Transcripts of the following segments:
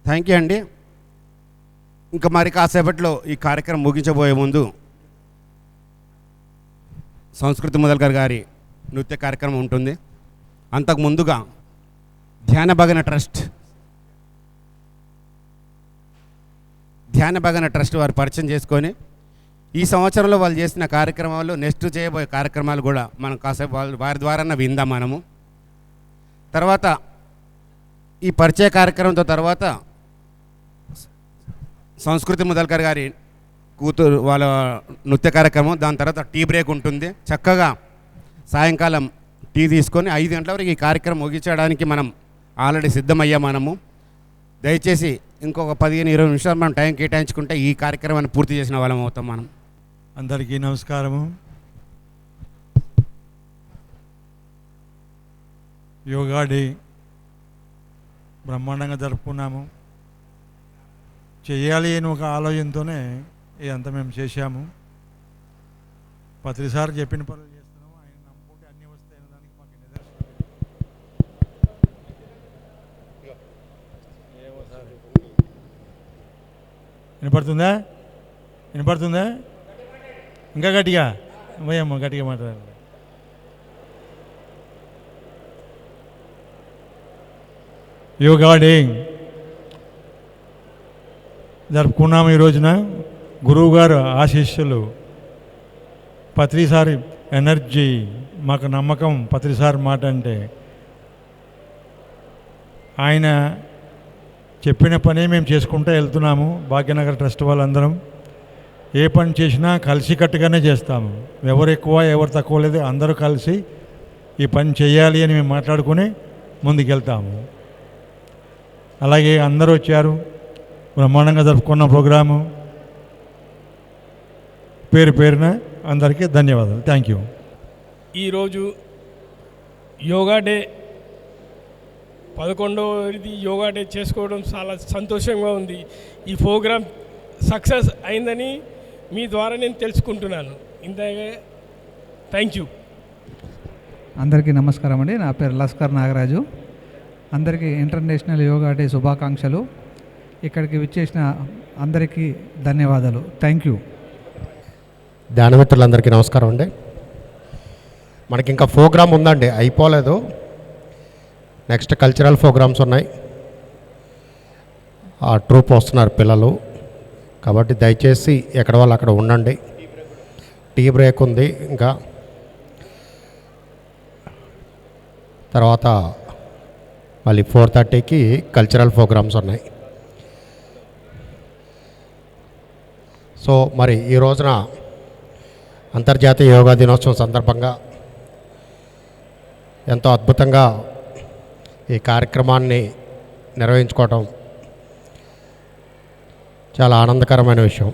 Thank you అండి. ఇంకా మరి కాసేపట్లో ఈ కార్యక్రమం ముగించబోయే ముందు సంస్కృతి మొదల్కర్ గారి నృత్య కార్యక్రమం ఉంటుంది. అంతకు ముందుగా ధ్యాన భగన ట్రస్ట్ వారు పరిచయం చేసుకొని ఈ సంవత్సరంలో వాళ్ళు చేసిన కార్యక్రమాలు, నెక్స్ట్ చేయబోయే కార్యక్రమాలు కూడా మనం కాసేపు వారి ద్వారా విందాం మనము. తర్వాత ఈ పరిచయ కార్యక్రమంతో తర్వాత సంస్కృతి మొదల్కర్ గారి కూతురు వాళ్ళ నృత్య కార్యక్రమం, దాని తర్వాత టీ బ్రేక్ ఉంటుంది. చక్కగా సాయంకాలం టీ తీసుకొని 5 గంటల వరకు ఈ కార్యక్రమం ముగించడానికి మనం ఆల్రెడీ సిద్ధమయ్యాం. మనము దయచేసి ఇంకొక 15-20 నిమిషాలు మనం టైం కేటాయించుకుంటే ఈ కార్యక్రమాన్ని పూర్తి చేసిన వాళ్ళం అవుతాం మనం. అందరికీ నమస్కారము. యోగా డే బ్రహ్మాండంగా జరుపుకున్నాము. చేయాలి అని ఒక ఆలోచనతోనే ఇదంతా మేము చేశాము. ప్రతిసారి చెప్పిన పనులు చేస్తున్నాము. ఆయన నమ్ముకుంటే అన్నీ వస్తాయనే దానికి మాకు నిదర్శనం. వినపడుతుందా? ఇంకా గట్టిగా పోయమ్మ, గట్టిగా మాట్లాడాలి. యోగా డే జరుపుకున్నాము. ఈ రోజున గురువుగారు ఆశీస్సులు, ప్రతిసారి ఎనర్జీ, మాకు నమ్మకం ప్రతిసారి మాట అంటే ఆయన చెప్పిన పనే మేము చేసుకుంటూ వెళ్తున్నాము. భాగ్యనగర్ ట్రస్ట్ వాళ్ళందరం ఏ పని చేసినా కలిసికట్టుగానే చేస్తాము. ఎవరు ఎక్కువ ఎవరు తక్కువ లేదు, అందరూ కలిసి ఈ పని చేయాలి అని మేము మాట్లాడుకుని ముందుకెళ్తాము. అలాగే అందరూ వచ్చారు, బ్రహ్మాండంగా జరుపుకున్న ప్రోగ్రాము. పేరున అందరికీ ధన్యవాదాలు. Thank you. ఈరోజు యోగా డే 11వ యోగా డే చేసుకోవడం చాలా సంతోషంగా ఉంది. ఈ ప్రోగ్రాం సక్సెస్ అయిందని మీ ద్వారా నేను తెలుసుకుంటున్నాను. ఇంతగా థ్యాంక్ యూ. అందరికీ నమస్కారం అండి. నా పేరు లస్కర్ నాగరాజు. అందరికీ ఇంటర్నేషనల్ యోగా డే శుభాకాంక్షలు. ఇక్కడికి విచ్చేసిన అందరికీ ధన్యవాదాలు. Thank you. ధ్యానమిత్రులందరికీ నమస్కారం అండి. మనకి ఇంకా ప్రోగ్రామ్ ఉందండి, అయిపోలేదు. నెక్స్ట్ కల్చరల్ ప్రోగ్రామ్స్ ఉన్నాయి. ఆ ట్రూప్ వస్తున్నారు పిల్లలు, కాబట్టి దయచేసి ఎక్కడ వాళ్ళు అక్కడ ఉండండి. టీ బ్రేక్ ఉంది. ఇంకా తర్వాత మళ్ళీ 4:30కి కల్చరల్ ప్రోగ్రామ్స్ ఉన్నాయి. సో మరి ఈ రోజున అంతర్జాతీయ యోగా దినోత్సవం సందర్భంగా ఎంతో అద్భుతంగా ఈ కార్యక్రమాన్ని నిర్వహించుకోవటం చాలా ఆనందకరమైన విషయం.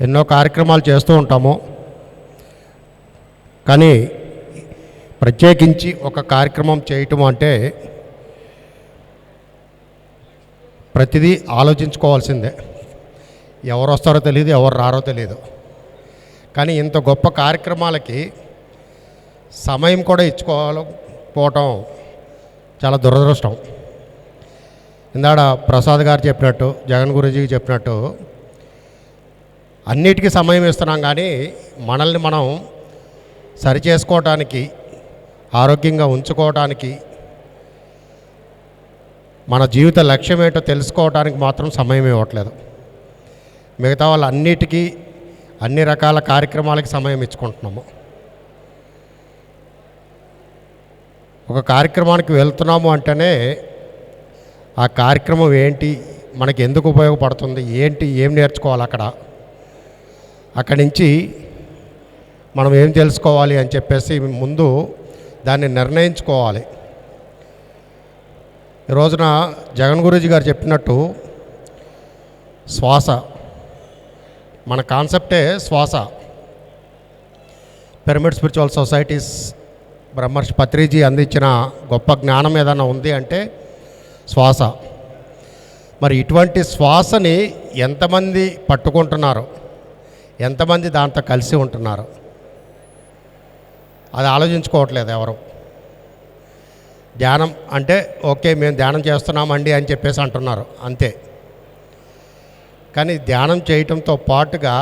ఎన్నో కార్యక్రమాలు చేస్తూ ఉంటాము, కానీ ప్రత్యేకించి ఒక కార్యక్రమం చేయటం అంటే ప్రతిదీ ఆలోచించుకోవాల్సిందే. ఎవరు వస్తారో తెలియదు, ఎవరు రారో తెలియదు. కానీ ఇంత గొప్ప కార్యక్రమాలకి సమయం కూడా ఇచ్చుకోకపోవటం చాలా దురదృష్టం. ఇందాడ ప్రసాద్ గారు చెప్పినట్టు, జగన్ గురూజీకి చెప్పినట్టు అన్నిటికీ సమయం ఇస్తున్నాం, కానీ మనల్ని మనం సరిచేసుకోవటానికి, ఆరోగ్యంగా ఉంచుకోవటానికి, మన జీవిత లక్ష్యం ఏంటో తెలుసుకోవడానికి మాత్రం సమయం ఇవ్వట్లేదు. మిగతా వాళ్ళు అన్నిటికీ, అన్ని రకాల కార్యక్రమాలకి సమయం ఇచ్చుకుంటున్నాము. ఒక కార్యక్రమానికి వెళ్తున్నాము అంటేనే ఆ కార్యక్రమం ఏంటి, మనకి ఎందుకు ఉపయోగపడుతుంది, ఏంటి, ఏం నేర్చుకోవాలి అక్కడి నుంచి మనం ఏం తెలుసుకోవాలి అని చెప్పేసి ముందు దాన్ని నిర్ణయించుకోవాలి. ఈ రోజున జగన్ గురూజీ గారు చెప్పినట్టు శ్వాస, మన కాన్సెప్టే శ్వాస. పిరమిడ్ స్పిరిచువల్ సొసైటీస్ బ్రహ్మర్షి పత్రిజీ అందించిన గొప్ప జ్ఞానం ఏదైనా ఉంది అంటే శ్వాస. మరి ఇటువంటి శ్వాసని ఎంతమంది పట్టుకుంటున్నారు, ఎంతమంది దాంతో కలిసి ఉంటున్నారు, అది ఆలోచించుకోవట్లేదు ఎవరు. ధ్యానం అంటే ఓకే మేము ధ్యానం చేస్తున్నామండి అని చెప్పేసి అంటున్నారు అంతే. కానీ ధ్యానం చేయటంతో పాటుగా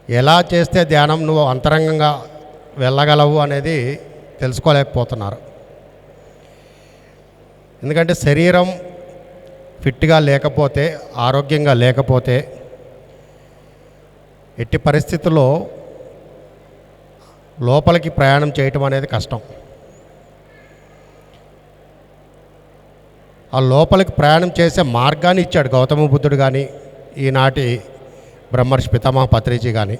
ఎలా చేస్తే ధ్యానం నువ్వు అంతరంగంగా వెళ్ళగలవు అనేది తెలుసుకోలేకపోతున్నారు. ఎందుకంటే శరీరం ఫిట్గా లేకపోతే, ఆరోగ్యంగా లేకపోతే ఎట్టి పరిస్థితుల్లో లోపలికి ప్రయాణం చేయటం అనేది కష్టం. ఆ లోపలికి ప్రయాణం చేసే మార్గాన్ని ఇచ్చాడు గౌతమ బుద్ధుడు కానీ, ఈనాటి బ్రహ్మర్షి పితామహ పత్రిజీ కానీ.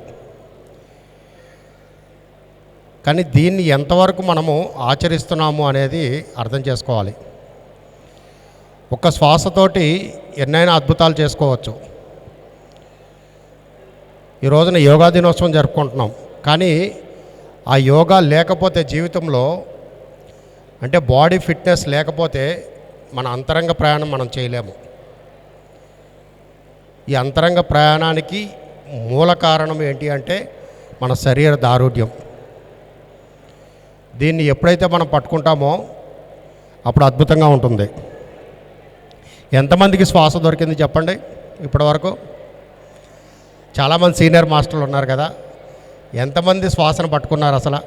కానీ దీన్ని ఎంతవరకు మనము ఆచరిస్తున్నాము అనేది అర్థం చేసుకోవాలి. ఒక శ్వాసతోటి ఎన్నైనా అద్భుతాలు చేసుకోవచ్చు. ఈ రోజున యోగా దినోత్సవం జరుపుకుంటున్నాం. కానీ ఆ యోగా లేకపోతే జీవితంలో, అంటే బాడీ ఫిట్నెస్ లేకపోతే మన అంతరంగ ప్రయాణం మనం చేయలేము. ఈ అంతరంగ ప్రయాణానికి మూల కారణం ఏంటి అంటే మన శరీర దారుఢ్యం. దీన్ని ఎప్పుడైతే మనం పట్టుకుంటామో అప్పుడు అద్భుతంగా ఉంటుంది. ఎంతమందికి శ్వాస దొరికింది చెప్పండి ఇప్పటివరకు? చాలామంది సీనియర్ మాస్టర్లు ఉన్నారు కదా, ఎంతమంది శ్వాసను పట్టుకున్నారు అసలు?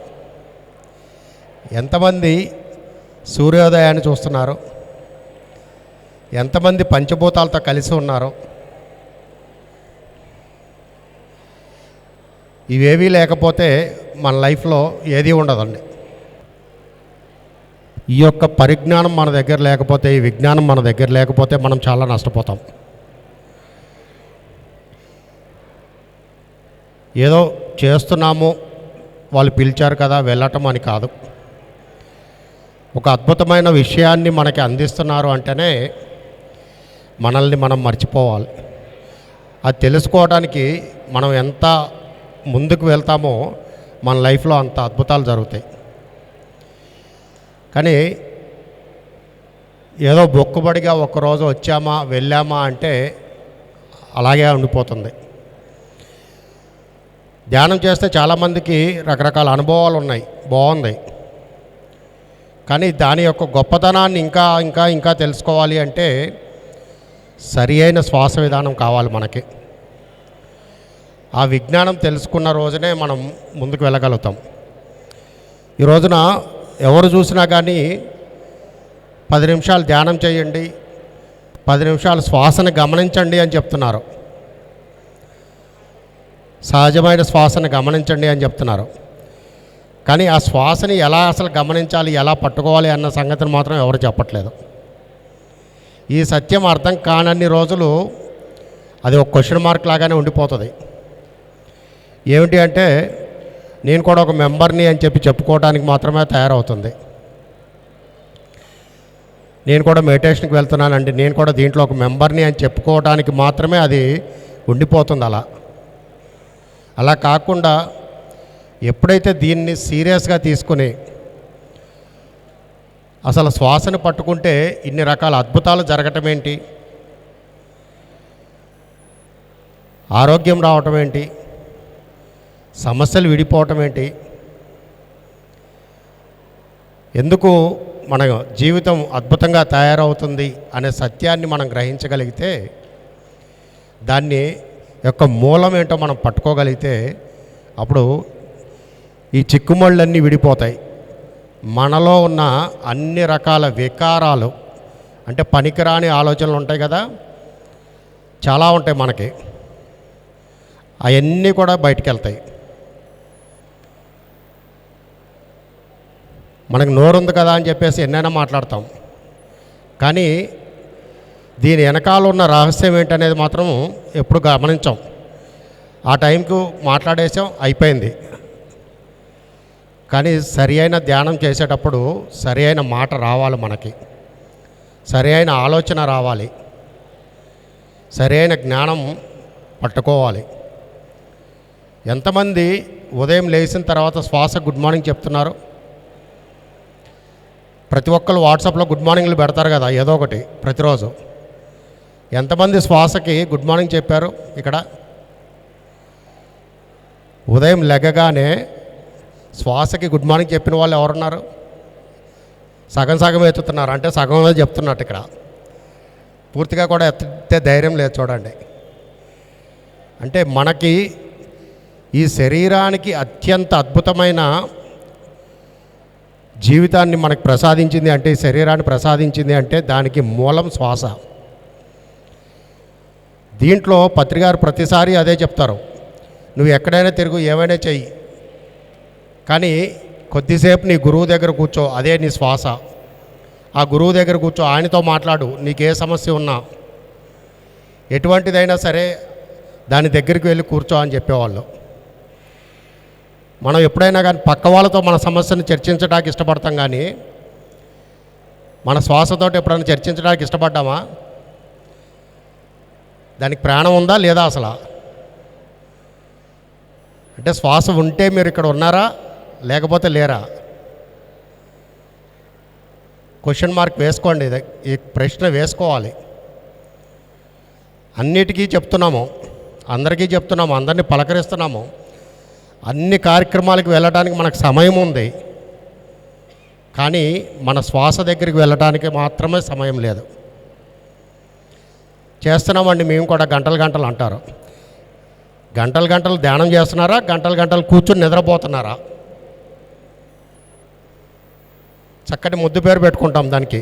ఎంతమంది సూర్యోదయాన్ని చూస్తున్నారు? ఎంతమంది పంచభూతాలతో కలిసి ఉన్నారు? ఇవేవీ లేకపోతే మన లైఫ్లో ఏదీ ఉండదండి. ఈ యొక్క పరిజ్ఞానం మన దగ్గర లేకపోతే, ఈ విజ్ఞానం మన దగ్గర లేకపోతే మనం చాలా నష్టపోతాం. ఏదో చేస్తున్నాము, వాళ్ళు పిలిచారు కదా వెళ్ళటం అని కాదు. ఒక అద్భుతమైన విషయాన్ని మనకి అందిస్తున్నారు అంటేనే మనల్ని మనం మర్చిపోవాలి. అది తెలుసుకోవడానికి మనం ఎంత ముందుకు వెళ్తామో మన లైఫ్లో అంత అద్భుతాలు జరుగుతాయి. కానీ ఏదో బొక్కుబడిగా ఒక్కరోజు వచ్చామా వెళ్ళామా అంటే అలాగే ఉండిపోతుంది. ధ్యానం చేస్తే చాలామందికి రకరకాల అనుభవాలు ఉన్నాయి, బాగుంది. కానీ దాని యొక్క గొప్పతనాన్ని ఇంకా ఇంకా ఇంకా తెలుసుకోవాలి అంటే సరి అయిన శ్వాస విధానం కావాలి మనకి. ఆ విజ్ఞానం తెలుసుకున్న రోజునే మనం ముందుకు వెళ్ళగలుగుతాం. ఈ రోజున ఎవరు చూసినా కానీ 10 నిమిషాలు ధ్యానం చేయండి, 10 నిమిషాలు శ్వాసను గమనించండి అని చెప్తున్నారు. సహజమైన శ్వాసను గమనించండి అని చెప్తున్నారు. కానీ ఆ శ్వాసని ఎలా అసలు గమనించాలి, ఎలా పట్టుకోవాలి అన్న సంగతిని మాత్రం ఎవరు చెప్పట్లేదు. ఈ సత్యం అర్థం కానన్ని రోజులు అది ఒక క్వశ్చన్ మార్క్ లాగానే ఉండిపోతుంది. ఏమిటి అంటే నేను కూడా ఒక మెంబర్ని అని చెప్పి చెప్పుకోవడానికి మాత్రమే తయారవుతుంది. నేను కూడా మెడిటేషన్కి వెళ్తున్నానండి, నేను కూడా దీంట్లో ఒక మెంబర్ని అని చెప్పుకోవడానికి మాత్రమే అది ఉండిపోతుంది. అలా కాకుండా ఎప్పుడైతే దీన్ని సీరియస్గా తీసుకుని అసలు శ్వాసను పట్టుకుంటే ఇన్ని రకాల అద్భుతాలు జరగటం ఏంటి, ఆరోగ్యం రావటం ఏంటి, సమస్యలు విడిపోవటం ఏంటి, ఎందుకు మన జీవితం అద్భుతంగా తయారవుతుంది అనే సత్యాన్ని మనం గ్రహించగలిగితే, దాన్ని యొక్క మూలం ఏంటో మనం పట్టుకోగలిగితే అప్పుడు ఈ చిక్కుముళ్ళన్నీ విడిపోతాయి. మనలో ఉన్న అన్ని రకాల వికారాలు, అంటే పనికిరాని ఆలోచనలు ఉంటాయి కదా, చాలా ఉంటాయి మనకి, అవన్నీ కూడా బయటికి వెళ్తాయి. మనకు నోరుంది కదా అని చెప్పేసి ఎన్నైనా మాట్లాడతాం. కానీ దీని వెనకాల ఉన్న రహస్యం ఏంటనేది మాత్రం ఎప్పుడు గమనించాం. ఆ టైంకు మాట్లాడేసాం, అయిపోయింది. కానీ సరి అయిన ధ్యానం చేసేటప్పుడు సరి అయిన మాట రావాలి, మనకి సరి అయిన ఆలోచన రావాలి, సరి అయిన జ్ఞానం పట్టుకోవాలి. ఎంతమంది ఉదయం లేచిన తర్వాత శ్వాస గుడ్ మార్నింగ్ చెప్తున్నారు? ప్రతి ఒక్కరు వాట్సాప్లో గుడ్ మార్నింగ్లు పెడతారు కదా, ఏదో ఒకటి ప్రతిరోజు. ఎంతమంది శ్వాసకి గుడ్ మార్నింగ్ చెప్పారు? ఇక్కడ ఉదయం లెగగానే శ్వాసకి గుడ్ మార్నింగ్ చెప్పిన వాళ్ళు ఎవరున్నారు? సగం సగం ఎత్తుతున్నారు, అంటే సగమే చెప్తున్నట్టు ఇక్కడ. పూర్తిగా కూడా ఎత్తే ధైర్యం లేదు చూడండి. అంటే మనకి ఈ శరీరానికి అత్యంత అద్భుతమైన జీవితాన్ని మనకు ప్రసాదించింది అంటే, ఈ శరీరాన్ని ప్రసాదించింది అంటే దానికి మూలం శ్వాస. దీంట్లో పత్రికారు ప్రతిసారి అదే చెప్తారు, నువ్వు ఎక్కడైనా తిరుగు, ఏమైనా చెయ్యి, కానీ కొద్దిసేపు నీ గురువు దగ్గర కూర్చో, అదే నీ శ్వాస. ఆ గురువు దగ్గర కూర్చో, ఆయనతో మాట్లాడు, నీకే సమస్య ఉన్నా ఎటువంటిదైనా సరే దాని దగ్గరికి వెళ్ళి కూర్చో అని చెప్పేవాళ్ళు. మనం ఎప్పుడైనా కానీ పక్క వాళ్ళతో మన సమస్యను చర్చించడానికి ఇష్టపడతాం, కానీ మన శ్వాసతో ఎప్పుడైనా చర్చించడానికి ఇష్టపడ్డామా? దానికి ప్రాణం ఉందా లేదా అసలు? అంటే శ్వాస ఉంటే మీరు ఇక్కడ ఉన్నారా లేకపోతే లేరా? క్వశ్చన్ మార్క్ వేసుకోండి, ఈ ప్రశ్న వేసుకోవాలి. అన్నిటికీ చెప్తున్నాము, అందరికీ చెప్తున్నాము, అందరినీ పలకరిస్తున్నాము, అన్ని కార్యక్రమాలకు వెళ్ళడానికి మనకు సమయం ఉంది, కానీ మన శ్వాస దగ్గరికి వెళ్ళడానికి మాత్రమే సమయం లేదు. చేస్తున్నామండి మేము కూడా గంటలు గంటలు అంటారు. గంటలు గంటలు ధ్యానం చేస్తున్నారా? గంటలు గంటలు కూర్చొని నిద్రపోతున్నారా? చక్కటి ముద్దు పేరు పెట్టుకుంటాం దానికి,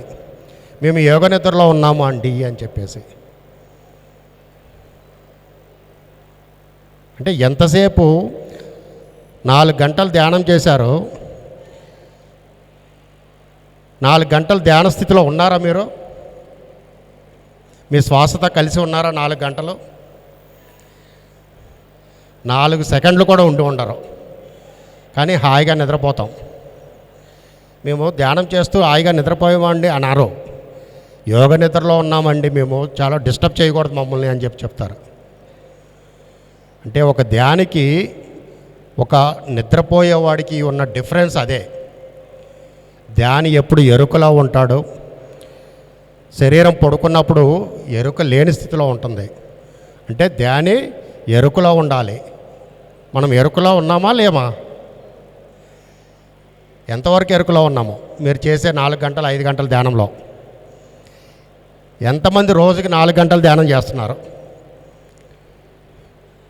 మేము యోగ నిద్రలో ఉన్నాము అండి అని చెప్పేసి. అంటే ఎంతసేపు 4 గంటలు ధ్యానం చేశారు, 4 గంటలు ధ్యాన స్థితిలో ఉన్నారా మీరు? మీ శ్వాసతో కలిసి ఉన్నారా 4 గంటలు? 4 సెకండ్లు కూడా ఉండి ఉండరు, కానీ హాయిగా నిద్రపోతాం. మేము ధ్యానం చేస్తూ హాయిగా నిద్రపోయామండి అన్నారు. యోగ నిద్రలో ఉన్నామండి మేము, చాలా డిస్టర్బ్ చేయకూడదు మమ్మల్ని అని చెప్తారు. అంటే ఒక ధ్యానికి ఒక నిద్రపోయేవాడికి ఉన్న డిఫరెన్స్ అదే. ధ్యాని ఎప్పుడు ఎరుకలో ఉంటాడు, శరీరం పడుకున్నప్పుడు ఎరుక లేని స్థితిలో ఉంటుంది. అంటే ధ్యాని ఎరుకలో ఉండాలి. మనం ఎరుకలో ఉన్నామా లేమా? ఎంతవరకు ఎరుకలో ఉన్నాము? మీరు చేసే 4 గంటలు 5 గంటల ధ్యానంలో ఎంతమంది రోజుకి 4 గంటలు ధ్యానం చేస్తున్నారు?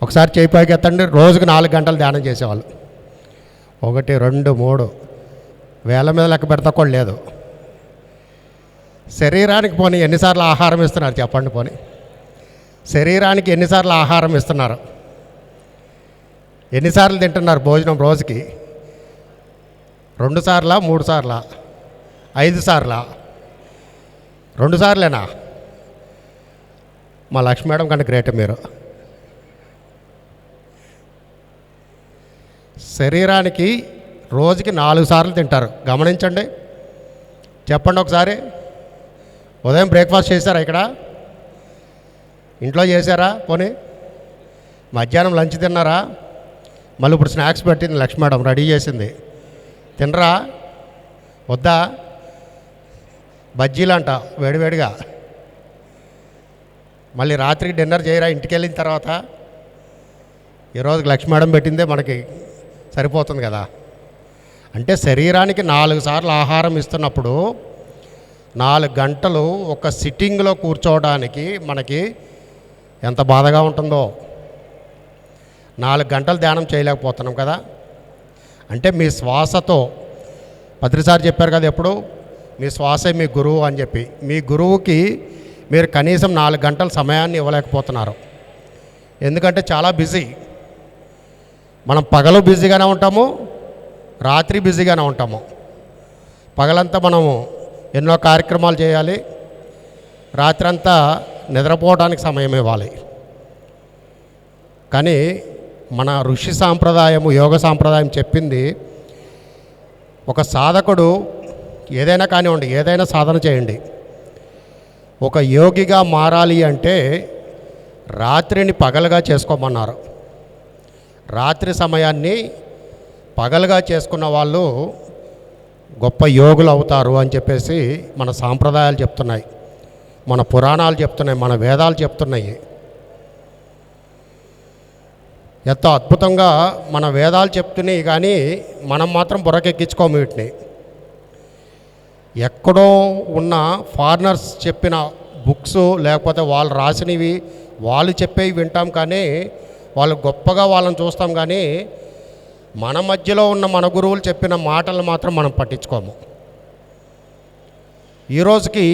ఒకసారి చేయి పైకి ఎత్తండి. రోజుకి 4 గంటలు ధ్యానం చేసేవాళ్ళు 1 2 3 వేల మీద లెక్క పెడతా కూడా లేదు. శరీరానికి పోనీ ఎన్నిసార్లు ఆహారం ఇస్తున్నారు చెప్పండి? పోనీ శరీరానికి ఎన్నిసార్లు ఆహారం ఇస్తున్నారు? ఎన్నిసార్లు తింటున్నారు భోజనం రోజుకి? 2 సార్లా 3 సార్లా 5 సార్లా? 2 సార్లేనా? మా లక్ష్మీ మేడం కంటే గ్రేట్ మీరు. శరీరానికి రోజుకి 4 సార్లు తింటారు. గమనించండి, చెప్పండి ఒకసారి. ఉదయం బ్రేక్ఫాస్ట్ చేశారా? ఇక్కడ ఇంట్లో చేశారా? పోనీ మధ్యాహ్నం లంచ్ తిన్నారా? మళ్ళీ ఇప్పుడు స్నాక్స్ పెట్టింది లక్ష్మీ మేడం, రెడీ చేసింది. తినరా? వద్దా? బజ్జీలు అంట వేడివేడిగా. మళ్ళీ రాత్రికి డిన్నర్ చేయరా ఇంటికి వెళ్ళిన తర్వాత? ఈరోజు లక్ష్మీ మేడం పెట్టిందే మనకి సరిపోతుంది కదా. అంటే శరీరానికి 4 సార్లు ఆహారం ఇస్తున్నప్పుడు 4 గంటలు ఒక సిట్టింగ్లో కూర్చోవడానికి మనకి ఎంత బాధగా ఉంటుందో. 4 గంటలు ధ్యానం చేయలేకపోతున్నాం కదా. అంటే మీ శ్వాసతో, పత్రిసారి చెప్పారు కదా ఎప్పుడు, మీ శ్వాసే మీ గురువు అని చెప్పి. మీ గురువుకి మీరు కనీసం 4 గంటల సమయాన్ని ఇవ్వలేకపోతున్నారు. ఎందుకంటే చాలా బిజీ. మనం పగలు బిజీగానే ఉంటాము, రాత్రి బిజీగానే ఉంటాము. పగలంతా మనము ఎన్నో కార్యక్రమాలు చేయాలి, రాత్రి అంతా నిద్రపోవడానికి సమయం ఇవ్వాలి. కానీ మన ఋషి సాంప్రదాయము, యోగ సాంప్రదాయం చెప్పింది, ఒక సాధకుడు ఏదైనా కానివ్వండి, ఏదైనా సాధన చేయండి, ఒక యోగిగా మారాలి అంటే రాత్రిని పగలుగా చేసుకోమన్నారు. రాత్రి సమయాన్ని పగలుగా చేసుకున్న వాళ్ళు గొప్ప యోగులు అవుతారు అని చెప్పేసి మన సాంప్రదాయాలు చెప్తున్నాయి, మన పురాణాలు చెప్తున్నాయి, మన వేదాలు చెప్తున్నాయి. ఎంతో అద్భుతంగా మన వేదాలు చెప్తున్నాయి, కానీ మనం మాత్రం బుర్రకెక్కించుకోము వీటిని. ఎక్కడో ఉన్న ఫారినర్స్ చెప్పిన బుక్స్ లేకపోతే వాళ్ళు రాసినవి వాళ్ళు చెప్పేవి వింటాం, కానీ వాళ్ళు గొప్పగా వాళ్ళని చూస్తాం, కానీ మన మధ్యలో ఉన్న మన గురువులు చెప్పిన మాటలు మాత్రం మనం పట్టించుకోము. ఈరోజుకి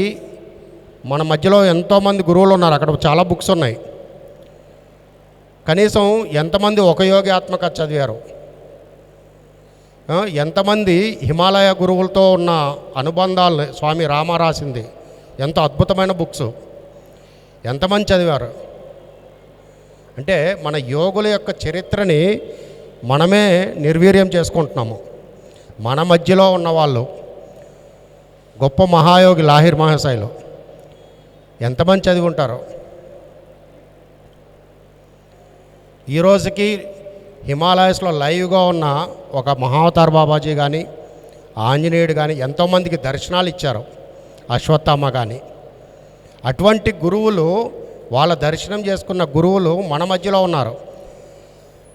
మన మధ్యలో ఎంతోమంది గురువులు ఉన్నారు, అక్కడ చాలా బుక్స్ ఉన్నాయి. కనీసం ఎంతమంది ఒక యోగి ఆత్మకథ చదివారు, ఎంతమంది హిమాలయ గురువులతో ఉన్న అనుబంధాలు స్వామి రామ రాసింది ఎంతో అద్భుతమైన బుక్స్ ఎంతమంది చదివారు. అంటే మన యోగుల యొక్క చరిత్రని మనమే నిర్వీర్యం చేసుకుంటున్నాము. మన మధ్యలో ఉన్నవాళ్ళు గొప్ప మహాయోగి లాహిర్ మహాశైలు ఎంతమంది చదివి ఉంటారు. ఈరోజుకి హిమాలయస్లో లైవ్గా ఉన్న ఒక మహావతార్ బాబాజీ కానీ ఆంజనేయుడు కానీ ఎంతోమందికి దర్శనాలు ఇచ్చారు, అశ్వత్థామ కానీ. అటువంటి గురువులు, వాళ్ళ దర్శనం చేసుకున్న గురువులు మన మధ్యలో ఉన్నారు.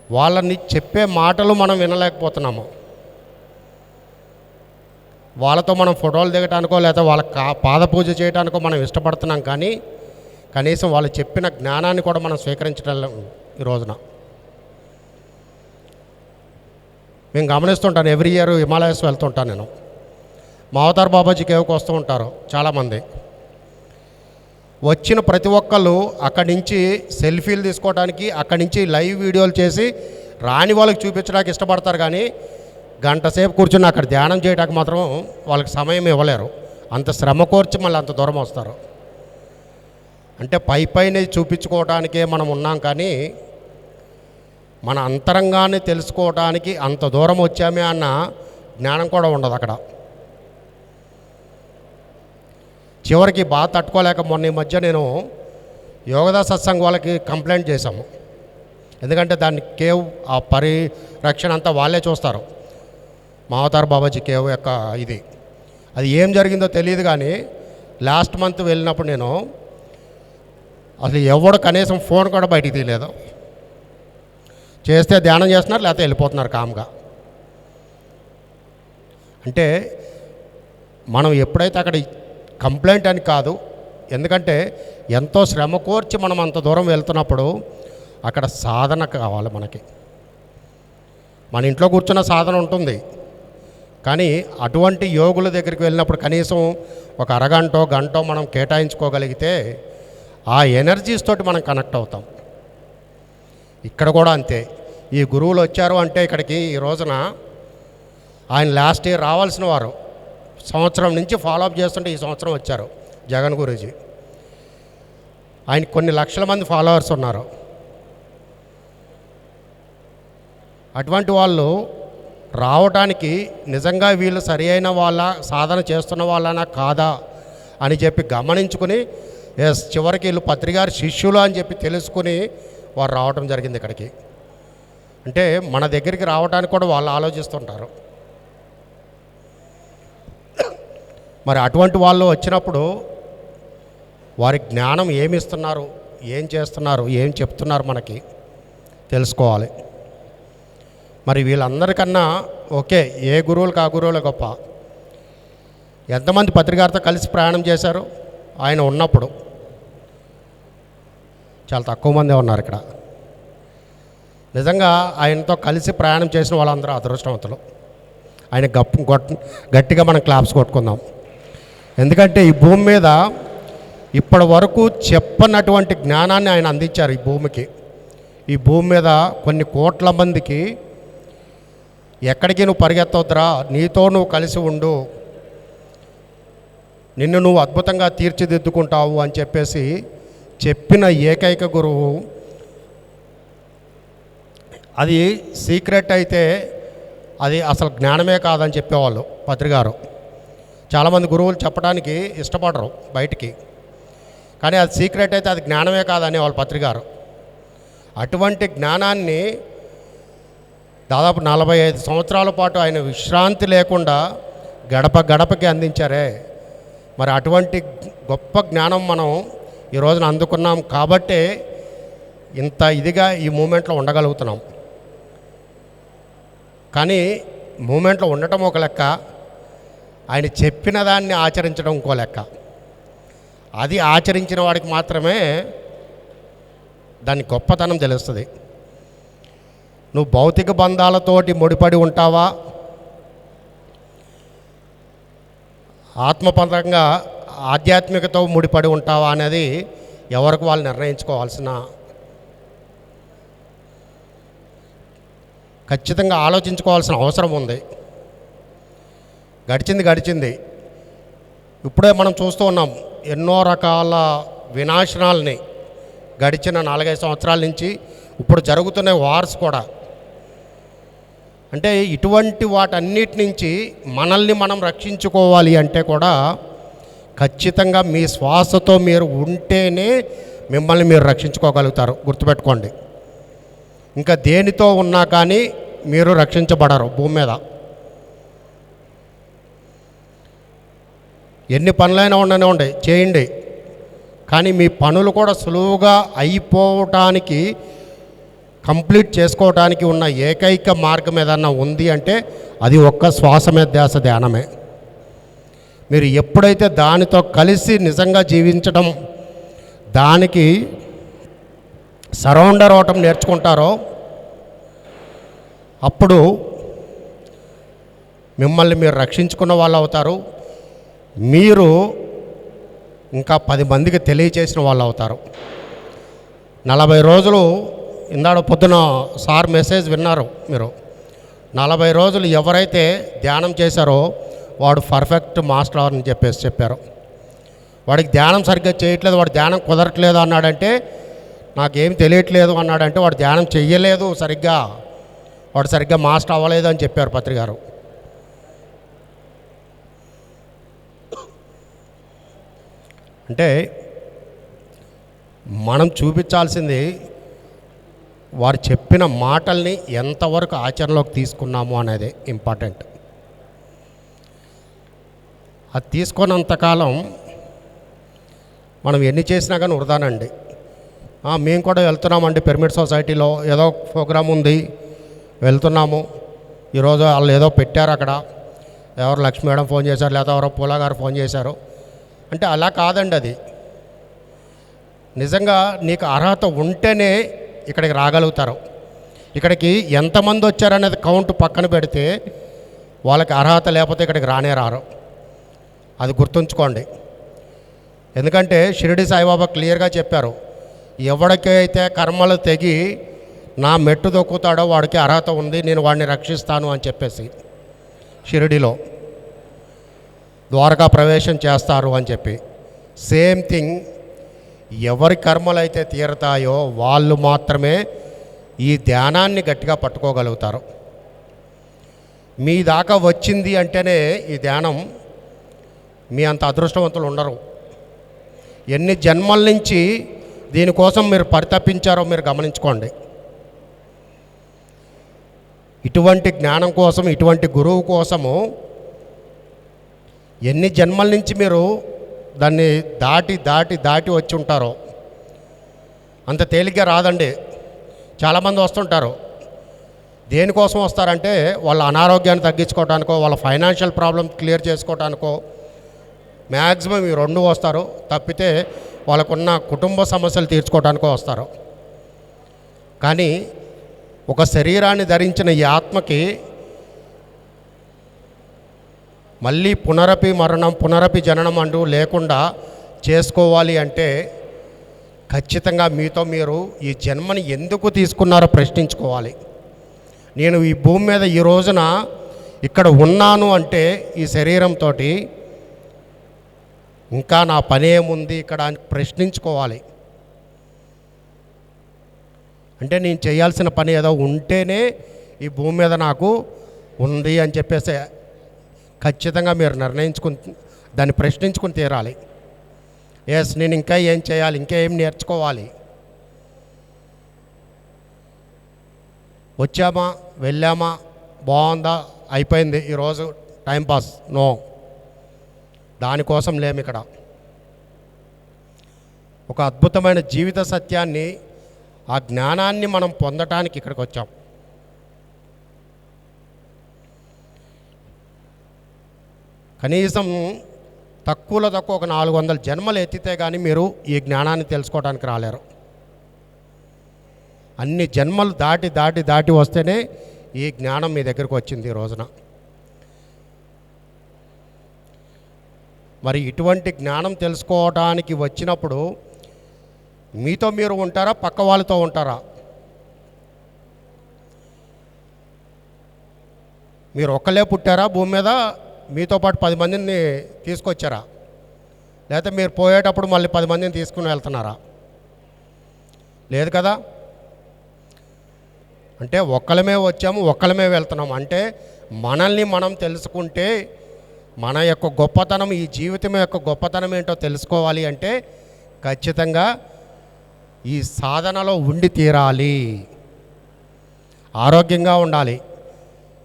వాళ్ళని చెప్పే మాటలు మనం వినలేకపోతున్నాము. వాళ్ళతో మనం ఫోటోలు దిగటానికో లేదా వాళ్ళ పాద పూజ చేయడానికో మనం ఇష్టపడుతున్నాం, కానీ కనీసం వాళ్ళు చెప్పిన జ్ఞానాన్ని కూడా మనం స్వీకరించడం ఈ రోజున. మేము గమనిస్తుంటాను, ఎవ్రీ ఇయర్ హిమాలయస్ వెళ్తుంటాను నేను. మావతార్ బాబాజీ కేవ్కి వస్తూ ఉంటారు చాలామంది. వచ్చిన ప్రతి ఒక్కళ్ళు అక్కడి నుంచి సెల్ఫీలు తీసుకోవడానికి, అక్కడి నుంచి లైవ్ వీడియోలు చేసి రాని వాళ్ళకి చూపించడానికి ఇష్టపడతారు, కానీ గంట సేపు కూర్చుని అక్కడ ధ్యానం చేయడానికి మాత్రం వాళ్ళకి సమయం ఇవ్వలేరు. అంత శ్రమ కోర్చి మళ్ళీ అంత దూరం వస్తారు. అంటే పైన చూపించుకోవడానికే మనం ఉన్నాం, కానీ మన అంతరంగాన్ని తెలుసుకోవడానికి అంత దూరం వచ్చామే అన్న జ్ఞానం కూడా ఉండదు అక్కడ. చివరికి బాగా తట్టుకోలేక మొన్న ఈ మధ్య నేను యోగదా సత్సంగ్ వాళ్ళకి కంప్లైంట్ చేశాము. ఎందుకంటే దాన్ని కేవ్ ఆ పరిరక్షణ అంతా వాళ్ళే చూస్తారు, మావతార్ బాబాజీ కేవ్ యొక్క ఇది. అది ఏం జరిగిందో తెలియదు, కానీ లాస్ట్ మంత్ వెళ్ళినప్పుడు నేను అసలు ఎవడు కనీసం ఫోన్ కూడా బయటికి తీయలేదు. చేస్తే ధ్యానం చేస్తున్నారు, లేకపోతే వెళ్ళిపోతున్నారు కామ్గా. అంటే మనం ఎప్పుడైతే అక్కడ కంప్లైంట్ అని కాదు, ఎందుకంటే ఎంతో శ్రమ కోర్చి మనం అంత దూరం వెళ్తున్నప్పుడు అక్కడ సాధన కావాలి మనకి. మన ఇంట్లో కూర్చున్న సాధన ఉంటుంది, కానీ అటువంటి యోగుల దగ్గరికి వెళ్ళినప్పుడు కనీసం ఒక అరగంటో గంటో మనం కేటాయించుకోగలిగితే ఆ ఎనర్జీస్ తోటి మనం కనెక్ట్ అవుతాం. ఇక్కడ కూడా అంతే. ఈ గురువులు వచ్చారు అంటే ఇక్కడికి ఈ రోజున ఆయన లాస్ట్ ఇయర్ రావాల్సిన వారు, సంవత్సరం నుంచి ఫాలోఅప్ చేస్తుంటే ఈ సంవత్సరం వచ్చారు జగన్ గురూజీ. ఆయనకి కొన్ని లక్షల మంది ఫాలోవర్స్ ఉన్నారు. అటువంటి వాళ్ళు రావటానికి నిజంగా వీళ్ళు సరి అయిన వాళ్ళ సాధన చేస్తున్న వాళ్ళనా కాదా అని చెప్పి గమనించుకుని, ఎస్ చివరికి వీళ్ళు పత్రికారి శిష్యులు అని చెప్పి తెలుసుకుని వారు రావటం జరిగింది ఇక్కడికి. అంటే మన దగ్గరికి రావడానికి కూడా వాళ్ళు ఆలోచిస్తుంటారు. మరి అటువంటి వాళ్ళు వచ్చినప్పుడు వారి జ్ఞానం ఏమి ఇస్తున్నారు, ఏం చేస్తున్నారు, ఏం చెప్తున్నారు మనకి తెలుసుకోవాలి. మరి వీళ్ళందరికన్నా ఓకే, ఏ గురువులకు ఆ గురువులే గొప్ప. ఎంతమంది పత్రికారితో కలిసి ప్రయాణం చేశారు ఆయన ఉన్నప్పుడు? చాలా తక్కువ మందే ఉన్నారు ఇక్కడ. నిజంగా ఆయనతో కలిసి ప్రయాణం చేసిన వాళ్ళందరూ అదృష్టవంతులు. ఆయన గట్టిగా మనం క్లాప్స్ కొట్టుకుందాం. ఎందుకంటే ఈ భూమి మీద ఇప్పటి వరకు చెప్పనటువంటి జ్ఞానాన్ని ఆయన అందించారు ఈ భూమికి. ఈ భూమి మీద కొన్ని కోట్ల మందికి ఎక్కడికి నువ్వు పరిగెత్తవద్దురా, నీతో నువ్వు కలిసి ఉండు, నిన్ను నువ్వు అద్భుతంగా తీర్చిదిద్దుకుంటావు అని చెప్పేసి చెప్పిన ఏకైక గురువు. అది సీక్రెట్ అయితే అది అసలు జ్ఞానమే కాదని చెప్పేవాళ్ళు పత్రికారు. చాలామంది గురువులు చెప్పడానికి ఇష్టపడరు బయటికి, కానీ అది సీక్రెట్ అయితే అది జ్ఞానమే కాదని వాళ్ళు పత్రికారు. అటువంటి జ్ఞానాన్ని దాదాపు 45 సంవత్సరాల పాటు ఆయన విశ్రాంతి లేకుండా గడప గడపకి అందించారే. మరి అటువంటి గొప్ప జ్ఞానం మనం ఈ రోజున అందుకున్నాం కాబట్టే ఇంత ఇదిగా ఈ మూమెంట్లో ఉండగలుగుతున్నాం. కానీ మూమెంట్లో ఉండటం ఒక లెక్క, ఆయన చెప్పిన దాన్ని ఆచరించడం ఇంకో లెక్క. అది ఆచరించిన వాడికి మాత్రమే దాని గొప్పతనం తెలుస్తుంది. నువ్వు భౌతిక బంధాలతోటి ముడిపడి ఉంటావా, ఆత్మపరంగా ఆధ్యాత్మికతో ముడిపడి ఉంటావా అనేది ఎవరికి వాళ్ళు నిర్ణయించుకోవాల్సిన, ఖచ్చితంగా ఆలోచించుకోవాల్సిన అవసరం ఉంది. గడిచింది ఇప్పుడే మనం చూస్తూ ఉన్నాం ఎన్నో రకాల వినాశనాలని గడిచిన 4-5 సంవత్సరాల నుంచి ఇప్పుడు జరుగుతున్న వార్స్ కూడా. అంటే ఇటువంటి వాటన్నిటి నుంచి మనల్ని మనం రక్షించుకోవాలి అంటే కూడా ఖచ్చితంగా మీ శ్వాసతో మీరు ఉంటేనే మిమ్మల్ని మీరు రక్షించుకోగలుగుతారు. గుర్తుపెట్టుకోండి. ఇంకా దేనితో ఉన్నా కానీ మీరు రక్షించబడరు భూమి మీద. ఎన్ని పనులైనా ఉండనివ్వండి, చేయండి, కానీ మీ పనులు కూడా సులువుగా అయిపోవటానికి, కంప్లీట్ చేసుకోవటానికి ఉన్న ఏకైక మార్గం ఏదన్నా ఉంది అంటే అది ఒక్క శ్వాస మీద ధ్యాస ధ్యానమే. మీరు ఎప్పుడైతే దానితో కలిసి నిజంగా జీవించడం, దానికి సరౌండర్ అవటం నేర్చుకుంటారో అప్పుడు మిమ్మల్ని మీరు రక్షించుకున్న వాళ్ళు అవుతారు. మీరు ఇంకా 10 మందికి తెలియచేసిన వాళ్ళు అవుతారు. 40 రోజులు ఇందాడ పొద్దున సార్ మెసేజ్ విన్నారు మీరు. 40 రోజులు ఎవరైతే ధ్యానం చేశారో వాడు పర్ఫెక్ట్ మాస్టర్ అని చెప్పారు. వాడికి ధ్యానం సరిగ్గా చేయట్లేదు, వాడు ధ్యానం కుదరట్లేదు అన్నాడంటే, నాకేం తెలియట్లేదు అన్నాడంటే వాడు ధ్యానం చెయ్యలేదు సరిగ్గా, వాడు సరిగ్గా మాస్టర్ అవ్వలేదు అని చెప్పారు పత్రి గారు. అంటే మనం చూపించాల్సింది వారు చెప్పిన మాటల్ని ఎంతవరకు ఆచరణలోకి తీసుకున్నాము అనేది ఇంపార్టెంట్. అది తీసుకున్నంతకాలం మనం ఎన్ని చేసినా కానీ వృధానండి. మేము కూడా వెళ్తున్నామండి పిరమిడ్ సొసైటీలో, ఏదో ప్రోగ్రాం ఉంది వెళ్తున్నాము, ఈరోజు వాళ్ళు ఏదో పెట్టారు అక్కడ, ఎవరు లక్ష్మీ మేడం ఫోన్ చేశారు, లేదా ఎవరో పూలా గారు ఫోన్ చేశారు అంటే అలా కాదండి. అది నిజంగా నీకు అర్హత ఉంటేనే ఇక్కడికి రాగలుగుతారు. ఇక్కడికి ఎంతమంది వచ్చారనేది కౌంట్ పక్కన పెడితే వాళ్ళకి అర్హత లేకపోతే ఇక్కడికి రానే రారు. అది గుర్తుంచుకోండి. ఎందుకంటే షిరిడి సాయిబాబా క్లియర్గా చెప్పారు, ఎవరికైతే కర్మలు తెగి నా మెట్టు దొక్కుతాడో వాడికి అర్హత ఉంది, నేను వాడిని రక్షిస్తాను అని చెప్పేసి షిరిడిలో ద్వారకా ప్రవేశం చేస్తారు అని చెప్పి. సేమ్ థింగ్, ఎవరి కర్మలు అయితే తీరతాయో వాళ్ళు మాత్రమే ఈ ధ్యానాన్ని గట్టిగా పట్టుకోగలుగుతారు. మీ దాకా వచ్చింది అంటేనే ఈ ధ్యానం, మీ అంత అదృష్టవంతులు ఉండరు. ఎన్ని జన్మల నుంచి దీనికోసం మీరు పరితపించారో మీరు గమనించుకోండి. ఇటువంటి జ్ఞానం కోసం, ఇటువంటి గురువు కోసము ఎన్ని జన్మల నుంచి మీరు దాన్ని దాటి వచ్చి ఉంటారో. అంత తేలిగ్గా రాదండి. చాలామంది వస్తుంటారు, దేనికోసం వస్తారంటే వాళ్ళ అనారోగ్యాన్ని తగ్గించుకోవడానికో, వాళ్ళ ఫైనాన్షియల్ ప్రాబ్లమ్ క్లియర్ చేసుకోవడానికో, మ్యాక్సిమం ఈ 2 వస్తారు. తప్పితే వాళ్ళకున్న కుటుంబ సమస్యలు తీర్చుకోవడానికో వస్తారు. కానీ ఒక శరీరాన్ని ధరించిన ఈ ఆత్మకి మళ్ళీ పునరపి మరణం, పునరపి జననం అంటూ లేకుండా చేసుకోవాలి అంటే ఖచ్చితంగా మీతో మీరు ఈ జన్మని ఎందుకు తీసుకున్నారో ప్రశ్నించుకోవాలి. నేను ఈ భూమి మీద ఈ రోజున ఇక్కడ ఉన్నాను అంటే ఈ శరీరంతో ఇంకా నా పని ఏముంది ఇక్కడ అని ప్రశ్నించుకోవాలి. అంటే నేను చేయాల్సిన పని ఏదో ఉంటేనే ఈ భూమి మీద నాకు ఉంది అని చెప్పేసి ఖచ్చితంగా మీరు నిర్ణయించుకుని దాన్ని ప్రశ్నించుకుని తీరాలి. ఎస్, నేను ఇంకా ఏం చేయాలి, ఇంకా ఏం నేర్చుకోవాలి. వచ్చామా, వెళ్ళామా, బాగుందా, అయిపోయింది ఈరోజు టైంపాస్, నో, దానికోసం లేము ఇక్కడ. ఒక అద్భుతమైన జీవిత సత్యాన్ని, ఆ జ్ఞానాన్ని మనం పొందటానికి ఇక్కడికి వచ్చాం. కనీసం తక్కువలో తక్కువ ఒక 400 జన్మలు ఎత్తితే కానీ మీరు ఈ జ్ఞానాన్ని తెలుసుకోవడానికి రాలేరు. అన్ని జన్మలు దాటి దాటి దాటి వస్తేనే ఈ జ్ఞానం మీ దగ్గరికి వచ్చింది ఈ రోజున. మరి ఇటువంటి జ్ఞానం తెలుసుకోవడానికి వచ్చినప్పుడు మీతో మీరు ఉంటారా, పక్క వాళ్ళతో ఉంటారా? మీరు ఒక్కలే పుట్టారా భూమి మీద, మీతో పాటు 10 మందిని తీసుకొచ్చారా? లేకపోతే మీరు పోయేటప్పుడు మళ్ళీ 10 మందిని తీసుకుని వెళ్తున్నారా? లేదు కదా. అంటే ఒక్కలమే వచ్చాము, ఒక్కలమే వెళ్తున్నాము. అంటే మనల్ని మనం తెలుసుకుంటే మన యొక్క గొప్పతనం, ఈ జీవితం యొక్క గొప్పతనం ఏంటో తెలుసుకోవాలి అంటే ఖచ్చితంగా ఈ సాధనలో ఉండి తీరాలి, ఆరోగ్యంగా ఉండాలి.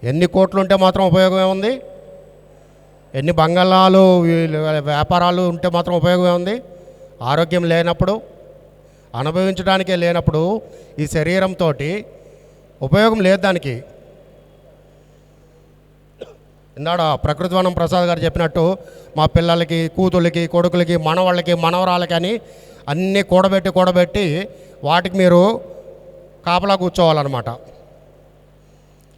ఎన్ని కోట్లు ఉంటే మాత్రం ఉపయోగం ఏముంది? ఎన్ని బంగాళాలు వ్యాపారాలు ఉంటే మాత్రం ఉపయోగం ఏముంది? ఆరోగ్యం లేనప్పుడు, అనుభవించడానికే లేనప్పుడు ఈ శరీరంతో ఉపయోగం లేదు దానికి. ఇందాడ ప్రకృతివనం ప్రసాద్ గారు చెప్పినట్టు మా పిల్లలకి, కూతుళ్ళకి, కొడుకులకి, మనవాళ్ళకి, మనవరాలకి అని అన్నీ కూడబెట్టి వాటికి మీరు కాపలా కూర్చోవాలన్నమాట.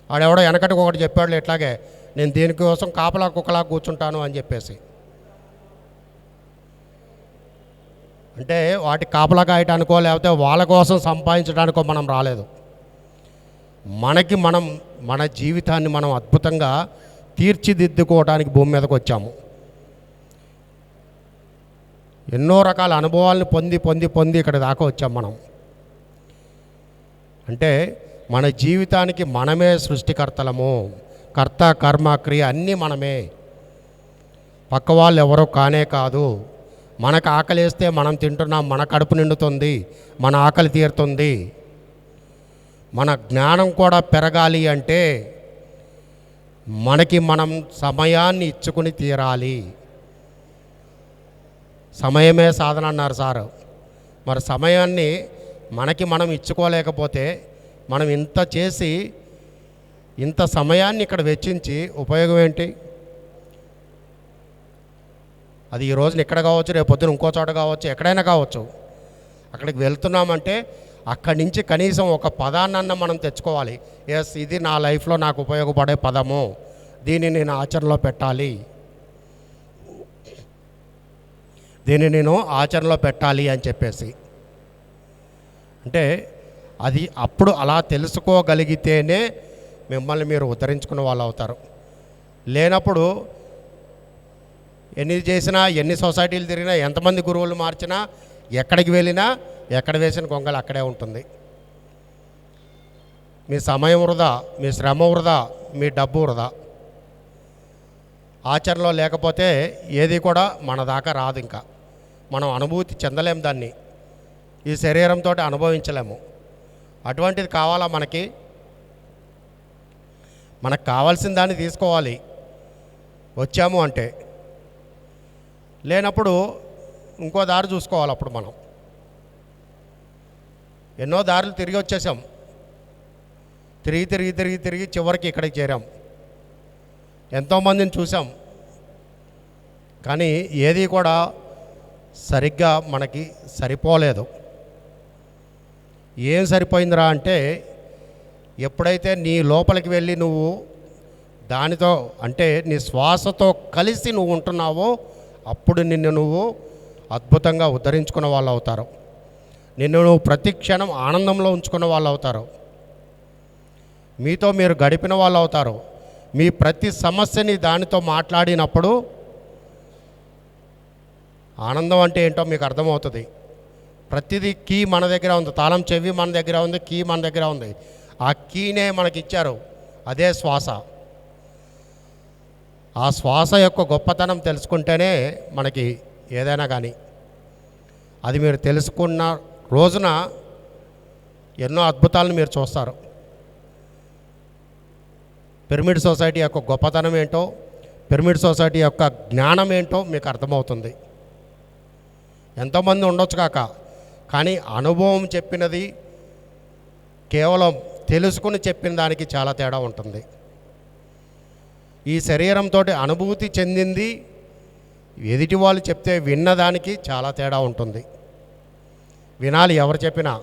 ఆడెవడో వెనకటికి ఒకటి చెప్పాడు ఇట్లాగే, నేను దీనికోసం కాపలా కుక్కలా కూర్చుంటాను అని చెప్పేసి. అంటే వాటి కాపలా కాయటానికో లేకపోతే వాళ్ళ కోసం సంపాదించడానికో మనం రాలేదు. మనకి మనం మన జీవితాన్ని మనం అద్భుతంగా తీర్చిదిద్దుకోవడానికి భూమి మీదకి వచ్చాము. ఎన్నో రకాల అనుభవాలను పొంది ఇక్కడ దాకా వచ్చాం మనం. అంటే మన జీవితానికి మనమే సృష్టికర్తలము. కర్త, కర్మ, క్రియ అన్నీ మనమే. పక్క వాళ్ళు ఎవరో కానే కాదు. మనకు ఆకలి వేస్తే మనం తింటున్నాం, మన కడుపు నిండుతుంది, మన ఆకలి తీరుతుంది. మన జ్ఞానం కూడా పెరగాలి అంటే మనకి మనం సమయాన్ని ఇచ్చుకుని తీరాలి. సమయమే సాధన అన్నారు సార్. మరి సమయాన్ని మనకి మనం ఇచ్చుకోలేకపోతే మనం ఇంత చేసి ఇంత సమయాన్ని ఇక్కడ వెచ్చించి ఉపయోగం ఏంటి? అది ఈ రోజున ఇక్కడ కావచ్చు, రేపు పొద్దున ఇంకో చోట కావచ్చు, ఎక్కడైనా కావచ్చు. అక్కడికి వెళ్తున్నామంటే అక్కడి నుంచి కనీసం ఒక పదాన్నన్న మనం తెచ్చుకోవాలి. ఎస్, ఇది నా లైఫ్లో నాకు ఉపయోగపడే పదము, దీన్ని నేను ఆచరణలో పెట్టాలి, దీన్ని నేను ఆచరణలో పెట్టాలి అని చెప్పేసి. అంటే అది అప్పుడు అలా తెలుసుకోగలిగితేనే మిమ్మల్ని మీరు ఉద్ధరించుకున్న వాళ్ళు అవుతారు. లేనప్పుడు ఎన్ని చేసినా, ఎన్ని సొసైటీలు తిరిగినా, ఎంతమంది గురువులు మార్చినా, ఎక్కడికి వెళ్ళినా ఎక్కడ వేసిన గొంగళి అక్కడే ఉంటుంది. మీ సమయం వృధా, మీ శ్రమ వృధా, మీ డబ్బు వృధా. ఆచరణలో లేకపోతే ఏది కూడా మన దాకా రాదు. ఇంకా మనం అనుభూతి చెందలేము, దాన్ని ఈ శరీరంతో అనుభవించలేము. అటువంటిది కావాలా మనకి? మనకు కావాల్సిన దాన్ని తీసుకోవాలి వచ్చాము అంటే. లేనప్పుడు ఇంకో దారి చూసుకోవాలి. అప్పుడు మనం ఎన్నో దారులు తిరిగి వచ్చేసాం, తిరిగి చివరికి ఇక్కడికి చేరాం. ఎంతోమందిని చూసాం, కానీ ఏది కూడా సరిగ్గా మనకి సరిపోలేదు. ఏం సరిపోయిందిరా అంటే, ఎప్పుడైతే నీ లోపలికి వెళ్ళి నువ్వు దానితో, అంటే నీ శ్వాసతో కలిసి నువ్వు ఉంటున్నావో అప్పుడు నిన్ను నువ్వు అద్భుతంగా ఉద్ధరించుకున్న వాళ్ళు అవుతారు. నిన్ను నువ్వు ప్రతి క్షణం ఆనందంలో ఉంచుకున్న వాళ్ళు అవుతారు. మీతో మీరు గడిపిన వాళ్ళు అవుతారు. మీ ప్రతి సమస్యని దానితో మాట్లాడినప్పుడు ఆనందం అంటే ఏంటో మీకు అర్థమవుతుంది. ప్రతిదీ కీ మన దగ్గర ఉంది, తాళం చెవి మన దగ్గర ఉంది, కీ మన దగ్గర ఉంది. ఆ కీనే మనకి ఇచ్చారు, అదే శ్వాస. ఆ శ్వాస యొక్క గొప్పతనం తెలుసుకుంటేనే మనకి ఏదైనా కానీ, అది మీరు తెలుసుకున్న రోజున ఎన్నో అద్భుతాలను మీరు చూస్తారు. పిరమిడ్ సొసైటీ యొక్క గొప్పతనం ఏంటో, పిరమిడ్ సొసైటీ యొక్క జ్ఞానం ఏంటో మీకు అర్థమవుతుంది. ఎంతోమంది ఉండొచ్చు కాక, కానీ అనుభవం చెప్పినది కేవలం తెలుసుకుని చెప్పిన దానికి చాలా తేడా ఉంటుంది. ఈ శరీరంతో అనుభూతి చెందింది ఎదుటి వాళ్ళు చెప్తే విన్నదానికి చాలా తేడా ఉంటుంది. వినాలి ఎవరు చెప్పినా,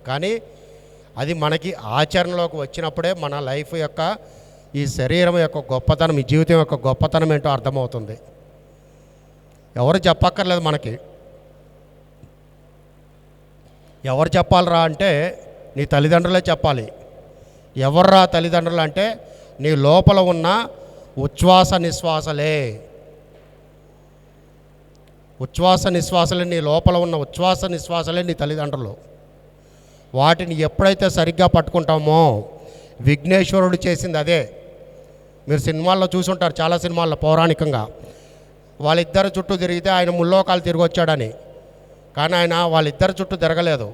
కానీ అది మనకి ఆచరణలోకి వచ్చినప్పుడే మన లైఫ్ యొక్క ఈ శరీరం యొక్క గొప్పతనం, ఈ జీవితం యొక్క గొప్పతనం ఏంటో అర్థమవుతుంది. ఎవరు చెప్పక్కర్లేదు మనకి. ఎవరు చెప్పాలరా అంటే నీ తల్లిదండ్రులే చెప్పాలి. ఎవర్రా తల్లిదండ్రులు అంటే నీ లోపల ఉన్న ఉచ్ఛ్వాస నిశ్వాసలే. ఉచ్ఛ్వాస నిశ్వాసలే, నీ లోపల ఉన్న ఉచ్ఛ్వాస నిశ్వాసలే నీ తల్లిదండ్రులు. వాటిని ఎప్పుడైతే సరిగ్గా పట్టుకుంటామో, విఘ్నేశ్వరుడు చేసింది అదే. మీరు సినిమాల్లో చూసుంటారు, చాలా సినిమాల్లో పౌరాణికంగా వాళ్ళిద్దరు చుట్టూ తిరిగితే ఆయన ముల్లోకాలు తిరిగి వచ్చాడని. కానీ ఆయన వాళ్ళిద్దరి చుట్టూ తిరగలేదు.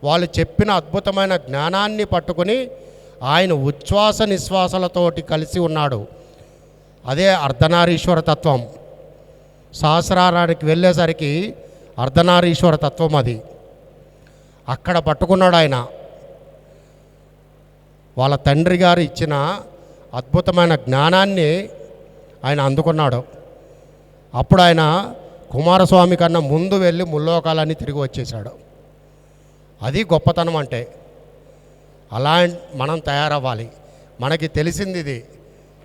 వాళ్ళు చెప్పిన అద్భుతమైన జ్ఞానాన్ని పట్టుకుని ఆయన ఉచ్ఛ్వాస నిశ్వాసలతోటి కలిసి ఉన్నాడు. అదే అర్ధనారీశ్వర తత్వం. సహస్రారానికి వెళ్ళేసరికి అర్ధనారీశ్వర తత్వం అది. అక్కడ పట్టుకున్నాడు ఆయన. వాళ్ళ తండ్రి గారు ఇచ్చిన అద్భుతమైన జ్ఞానాన్ని ఆయన అందుకున్నాడు. అప్పుడు ఆయన కుమారస్వామి కన్నా ముందు వెళ్ళి ముల్లోకాలన్నీ తిరిగి వచ్చేసాడు. అది గొప్పతనం అంటే. అలా మనం తయారవ్వాలి. మనకి తెలిసింది ఇది.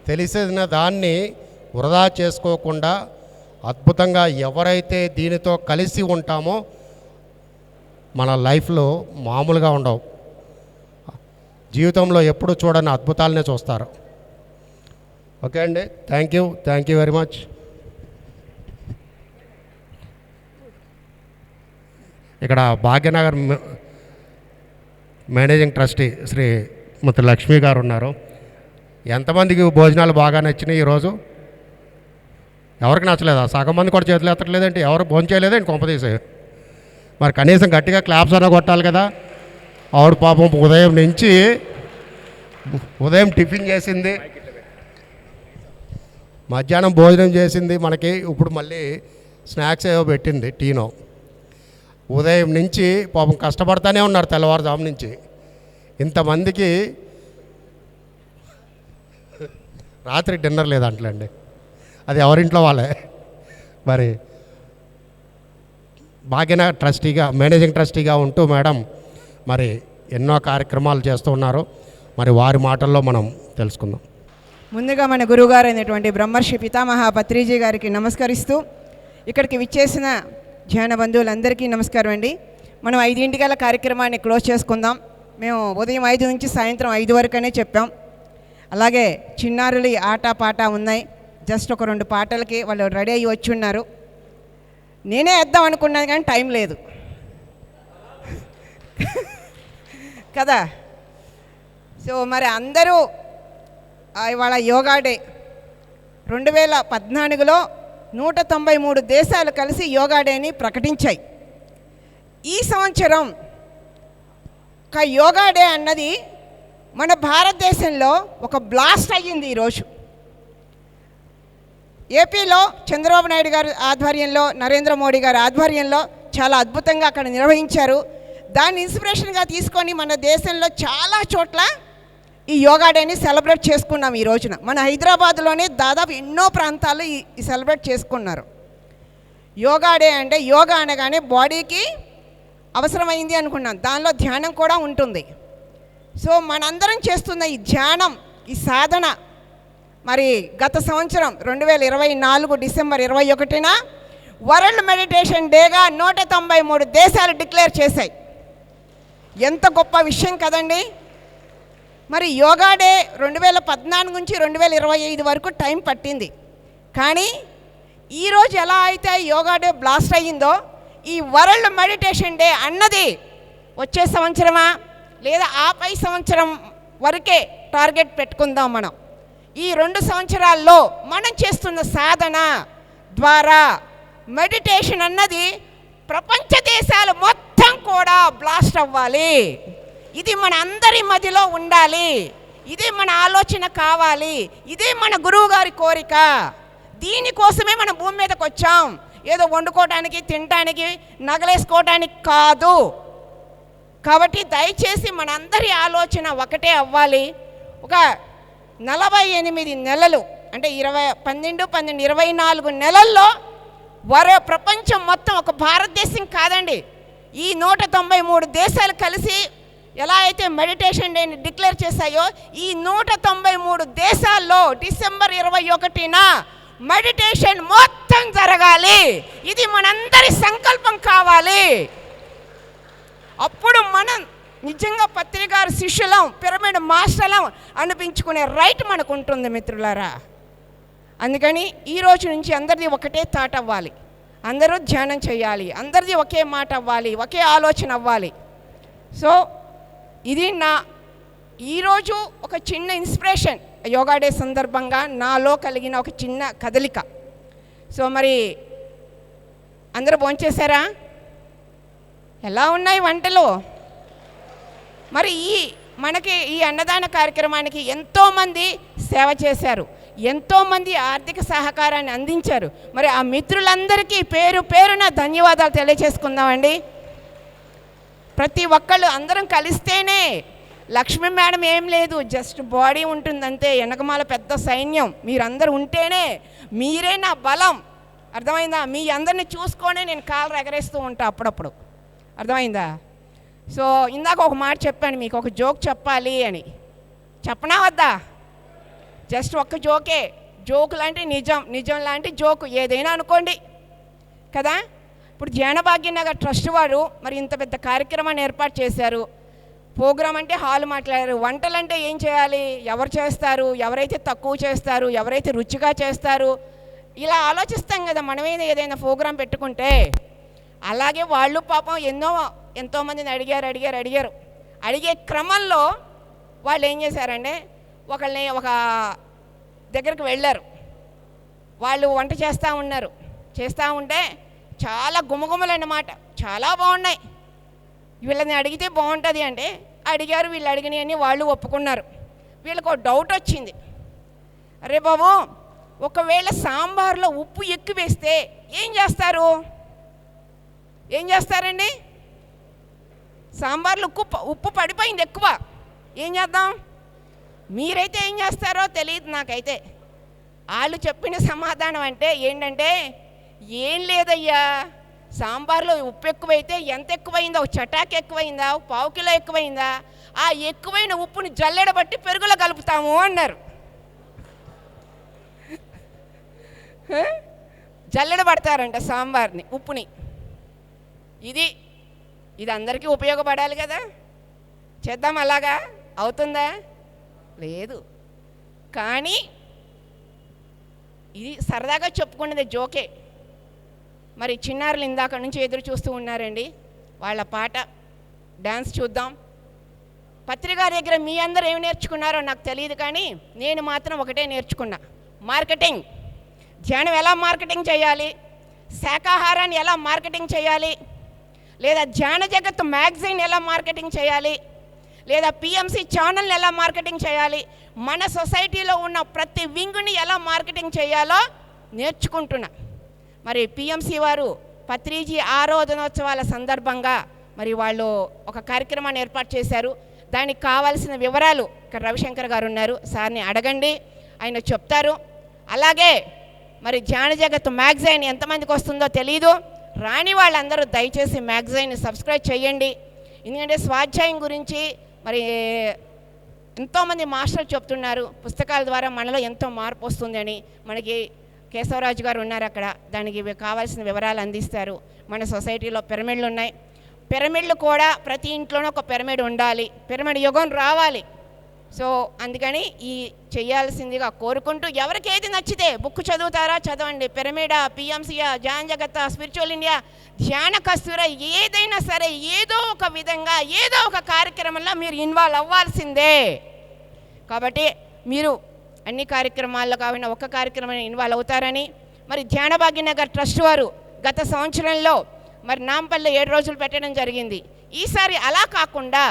తెలిసిన దాన్ని వృధా చేసుకోకుండా అద్భుతంగా ఎవరైతే దీనితో కలిసి ఉంటామో మన లైఫ్లో మామూలుగా ఉండవు. జీవితంలో ఎప్పుడు చూడని అద్భుతాలనే చూస్తారు. ఓకే అండి, థ్యాంక్ యూ వెరీ మచ్. ఇక్కడ భాగ్యనగర్ మేనేజింగ్ ట్రస్టీ శ్రీ ముత్తు లక్ష్మి గారు ఉన్నారు. ఎంతమందికి భోజనాలు బాగా నచ్చినాయి ఈరోజు? ఎవరికి నచ్చలేదా? సగం మంది కూడా చేతులు ఎత్తట్లేదంటే ఎవరు భోజనం చేయలేదండి కొంపదీసి. మరి కనీసం గట్టిగా క్లాప్స్ అన్నా కొట్టాలి కదా. ఆవిడ పాపం ఉదయం టిఫిన్ చేసింది, మధ్యాహ్నం భోజనం చేసింది, మనకి ఇప్పుడు మళ్ళీ స్నాక్స్ ఏవో పెట్టింది, టీనో. ఉదయం నుంచి పాపం కష్టపడతానే ఉన్నారు తెల్లవారుజాము నుంచి. ఇంతమందికి రాత్రి డిన్నర్ లేదంటలేండి, అది ఎవరింట్లో వాళ్ళే. మరి భాగ్యనగర్ ట్రస్టీగా, మేనేజింగ్ ట్రస్టీగా ఉంటూ మేడం మరి ఎన్నో కార్యక్రమాలు చేస్తూ ఉన్నారు. మరి వారి మాటల్లో మనం తెలుసుకుందాం. ముందుగా మన గురువుగారు అయినటువంటి బ్రహ్మర్షి పితామహ పత్రిజీ గారికి నమస్కరిస్తూ, ఇక్కడికి విచ్చేసిన ధ్యాన బంధువులందరికీ నమస్కారం అండి. మనం 5 కార్యక్రమాన్ని క్లోజ్ చేసుకుందాం. మేము ఉదయం 5 నుంచి సాయంత్రం 5 వరకనే చెప్పాం. అలాగే చిన్నారులు ఆట పాట ఉన్నాయి. జస్ట్ ఒక 2 పాటలకి వాళ్ళు రెడీ అయ్యి వచ్చి ఉన్నారు. నేనే వేద్దాం అనుకున్నాను కానీ టైం లేదు కదా. సో మరి అందరూ ఇవాళ యోగా డే 2014లో 193 దేశాలు కలిసి యోగా డేని ప్రకటించాయి. ఈ సంవత్సరం ఒక యోగా డే అన్నది మన భారతదేశంలో ఒక బ్లాస్ట్ అయ్యింది. ఈరోజు ఏపీలో చంద్రబాబు నాయుడు గారి ఆధ్వర్యంలో, నరేంద్ర మోడీ గారి ఆధ్వర్యంలో చాలా అద్భుతంగా అక్కడ నిర్వహించారు. దాన్ని ఇన్స్పిరేషన్గా తీసుకొని మన దేశంలో చాలా చోట్ల ఈ యోగా డేని సెలబ్రేట్ చేసుకున్నాం. ఈ రోజున మన హైదరాబాద్లోనే దాదాపు ఎన్నో ప్రాంతాలు ఈ సెలబ్రేట్ చేసుకున్నారు. యోగా డే అంటే యోగా అనగానే బాడీకి అవసరమైంది అనుకున్నాం, దానిలో ధ్యానం కూడా ఉంటుంది. సో మనందరం చేస్తున్న ఈ ధ్యానం, ఈ సాధన మరి గత సంవత్సరం 2024 డిసెంబర్ 21న వరల్డ్ మెడిటేషన్ డేగా 193 దేశాలు డిక్లేర్ చేశాయి. ఎంత గొప్ప విషయం కదండి. మరి యోగా డే 2014 నుంచి 2025 వరకు టైం పట్టింది. కానీ ఈరోజు ఎలా అయితే యోగా డే బ్లాస్ట్ అయ్యిందో, ఈ వరల్డ్ మెడిటేషన్ డే అన్నది వచ్చే సంవత్సరమా లేదా ఆపై సంవత్సరం వరకే టార్గెట్ పెట్టుకుందాం. మనం ఈ 2 సంవత్సరాల్లో మనం చేస్తున్న సాధన ద్వారా మెడిటేషన్ అన్నది ప్రపంచ దేశాలు మొత్తం కూడా బ్లాస్ట్ అవ్వాలి. ఇది మన అందరి మధ్యలో ఉండాలి. ఇదే మన ఆలోచన కావాలి. ఇదే మన గురువు గారి కోరిక. దీనికోసమే మనం భూమి మీదకి వచ్చాం. ఏదో వండుకోవడానికి, తినడానికి, నగలేసుకోవడానికి కాదు. కాబట్టి దయచేసి మనందరి ఆలోచన ఒకటే అవ్వాలి. ఒక 48 నెలలు అంటే 24 నెలల్లో ప్రపంచం మొత్తం, ఒక భారతదేశం కాదండి, ఈ 193 దేశాలు కలిసి ఎలా అయితే మెడిటేషన్ డేని డిక్లేర్ చేశాయో, ఈ 193 దేశాల్లో డిసెంబర్ 21న మెడిటేషన్ మొత్తం జరగాలి. ఇది మనందరి సంకల్పం కావాలి. అప్పుడు మనం నిజంగా పత్రికారు శిష్యులం, పిరమిడ్ మాస్టర్లం అనిపించుకునే రైట్ మనకు ఉంటుంది మిత్రులారా. అందుకని ఈ రోజు నుంచి అందరిది ఒకటే థాట్ అవ్వాలి, అందరూ ధ్యానం చేయాలి, అందరిది ఒకే మాట అవ్వాలి, ఒకే ఆలోచన అవ్వాలి. సో ఇది ఈరోజు ఒక చిన్న ఇన్స్పిరేషన్, యోగా డే సందర్భంగా నాలో కలిగిన ఒక చిన్న కదలిక. సో మరి అందరూ భోంచేశారా? ఎలా ఉన్నాయి వంటలు? మరి మనకి ఈ అన్నదాన కార్యక్రమానికి ఎంతోమంది సేవ చేశారు, ఎంతోమంది ఆర్థిక సహకారాన్ని అందించారు. మరి ఆ మిత్రులందరికీ పేరు పేరున ధన్యవాదాలు తెలియజేసుకుందామండి. ప్రతి ఒక్కళ్ళు అందరం కలిస్తేనే, లక్ష్మీ మేడం ఏం లేదు, జస్ట్ బాడీ ఉంటుందంతే, వెనకమాల పెద్ద సైన్యం మీరందరూ ఉంటేనే, మీరే నా బలం. అర్థమైందా? మీ అందరిని చూసుకొనే నేను కాళ్ళు ఎగరేస్తూ ఉంటా అప్పుడప్పుడు. అర్థమైందా? సో ఇందాక ఒక మాట చెప్పాను, మీకు ఒక జోక్ చెప్పాలి అని. చెప్పనా వద్దా? జస్ట్ ఒక్క జోకే. జోకు లాంటి నిజం, నిజం లాంటి జోకు, ఏదైనా అనుకోండి కదా. ఇప్పుడు జ్ఞానభాగ్యనగర్ ట్రస్ట్ వారు మరి ఇంత పెద్ద కార్యక్రమాన్ని ఏర్పాటు చేశారు. ప్రోగ్రామ్ అంటే హాల్ మాట్లాడారు. వంటలంటే ఏం చేయాలి, ఎవరు చేస్తారు, ఎవరైతే తక్కువ చేస్తారు, ఎవరైతే రుచిగా చేస్తారు, ఇలా ఆలోచిస్తాం కదా మనమేదో ఏదైనా ప్రోగ్రాం పెట్టుకుంటే. అలాగే వాళ్ళు పాపం ఎంతోమందిని అడిగారు. అడిగే క్రమంలో వాళ్ళు ఏం చేశారంటే, ఒక దగ్గరికి వెళ్ళారు. వాళ్ళు వంట చేస్తూ ఉంటే చాలా గుమగుమలు అన్నమాట, చాలా బాగున్నాయి. వీళ్ళని అడిగితే బాగుంటుంది అంటే అడిగారు. వీళ్ళు అడిగినవన్నీ వాళ్ళు ఒప్పుకున్నారు. వీళ్ళకు ఒక డౌట్ వచ్చింది, అరే బాబు ఒకవేళ సాంబార్లో ఉప్పు ఎక్కువ వేస్తే ఏం చేస్తారండి? సాంబార్లో ఉప్పు పడిపోయింది ఎక్కువ, ఏం చేద్దాం? మీరైతే ఏం చేస్తారో తెలియదు నాకైతే. వాళ్ళు చెప్పిన సమాధానం ఏంటంటే ఏం లేదయ్యా, సాంబార్లో ఉప్పు ఎక్కువైతే ఎంత ఎక్కువైందా, ఒక చటాకి ఎక్కువైందా, 1/4 కిలో ఎక్కువైందా, ఆ ఎక్కువైన ఉప్పుని జల్లెడబట్టి పెరుగులో కలుపుతాము అన్నారు. జల్లెడబడతారంట సాంబార్ని, ఉప్పుని. ఇది అందరికీ ఉపయోగపడాలి కదా. చేద్దాం అలాగా? అవుతుందా? లేదు. కానీ ఇది సరదాగా చెప్పుకున్నది జోకే. మరి చిన్నారులు ఇందాక నుంచి ఎదురు చూస్తూ ఉన్నారండి, వాళ్ళ పాట డ్యాన్స్ చూద్దాం. పత్రికారి దగ్గర మీ అందరూ ఏమి నేర్చుకున్నారో నాకు తెలియదు, కానీ నేను మాత్రం ఒకటే నేర్చుకున్నా, మార్కెటింగ్. ధ్యానం ఎలా మార్కెటింగ్ చేయాలి, శాకాహారాన్ని ఎలా మార్కెటింగ్ చేయాలి, లేదా ధ్యాన జగత్ మ్యాగజైన్ ఎలా మార్కెటింగ్ చేయాలి, లేదా పిఎంసి ఛానల్ని ఎలా మార్కెటింగ్ చేయాలి, మన సొసైటీలో ఉన్న ప్రతి వింగుని ఎలా మార్కెటింగ్ చేయాలో నేర్చుకుంటున్నా. మరి పిఎంసి వారు పత్రిజీ 6వ దినోత్సవాల సందర్భంగా మరి వాళ్ళు ఒక కార్యక్రమాన్ని ఏర్పాటు చేశారు. దానికి కావాల్సిన వివరాలు ఇక్కడ రవిశంకర్ గారు ఉన్నారు, సార్ని అడగండి, ఆయన చెప్తారు. అలాగే మరి ధ్యాన జగత్ మ్యాగజైన్ ఎంతమందికి వస్తుందో తెలీదు, రాని వాళ్ళందరూ దయచేసి మ్యాగజైన్ని సబ్స్క్రైబ్ చేయండి. ఎందుకంటే స్వాధ్యాయం గురించి మరి ఎంతోమంది మాస్టర్లు చెప్తున్నారు, పుస్తకాల ద్వారా మనలో ఎంతో మార్పు వస్తుంది అని. మనకి కేశవరాజు గారు ఉన్నారు అక్కడ, దానికి కావాల్సిన వివరాలు అందిస్తారు. మన సొసైటీలో పిరమిడ్లు ఉన్నాయి, పిరమిడ్లు కూడా ప్రతి ఇంట్లోనూ ఒక పిరమిడ్ ఉండాలి, పిరమిడ్ యుగం రావాలి. సో అందుకని ఈ చేయాల్సిందిగా కోరుకుంటూ, ఎవరికి ఏది నచ్చితే బుక్ చదువుతారా చదవండి, పిరమిడా, పిఎంసియా, ధ్యాన జగత్, స్పిరిచువల్ ఇండియా, ధ్యాన కస్తూరా, ఏదైనా సరే ఏదో ఒక విధంగా ఏదో ఒక కార్యక్రమంలో మీరు ఇన్వాల్వ్ అవ్వాల్సిందే. కాబట్టి మీరు అన్ని కార్యక్రమాల్లో కాకుండా ఒక కార్యక్రమాన్ని ఇన్వాల్వ్ అవుతారని మరి జ్ఞానభాగ్యనగర్ ట్రస్ట్ వారు గత సంవత్సరంలో మరి నాంపల్లి 7 రోజులు పెట్టడం జరిగింది. ఈసారి అలా కాకుండా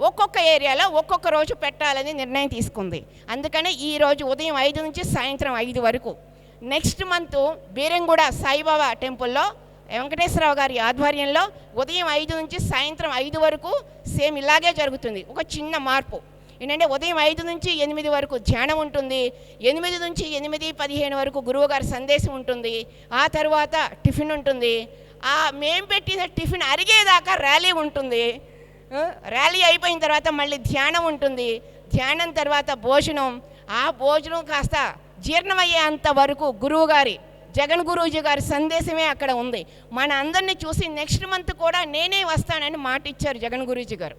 ఒక్కొక్క ఏరియాలో ఒక్కొక్క రోజు పెట్టాలని నిర్ణయం తీసుకుంది. అందుకని ఈరోజు ఉదయం 5 నుంచి సాయంత్రం 5 వరకు, నెక్స్ట్ మంత్ బీరంగూడ సాయిబాబా టెంపుల్లో వెంకటేశ్వరరావు గారి ఆధ్వర్యంలో ఉదయం 5 నుంచి సాయంత్రం 5 వరకు సేమ్ ఇలాగే జరుగుతుంది. ఒక చిన్న మార్పు, ఏంటంటే ఉదయం 5 నుంచి 8 వరకు ధ్యానం ఉంటుంది, 8 నుంచి 8:15 వరకు గురువుగారి సందేశం ఉంటుంది, ఆ తర్వాత టిఫిన్ ఉంటుంది, మేము పెట్టిన టిఫిన్ అరిగేదాకా ర్యాలీ ఉంటుంది, ర్యాలీ అయిపోయిన తర్వాత మళ్ళీ ధ్యానం ఉంటుంది, ధ్యానం తర్వాత భోజనం, ఆ భోజనం కాస్త జీర్ణమయ్యేంత వరకు గురువుగారి జగన్ గురూజీ గారి సందేశమే అక్కడ ఉంది. మన అందరినీ చూసి నెక్స్ట్ మంత్ కూడా నేనే వస్తానని మాట ఇచ్చారు జగన్ గురూజీ గారు.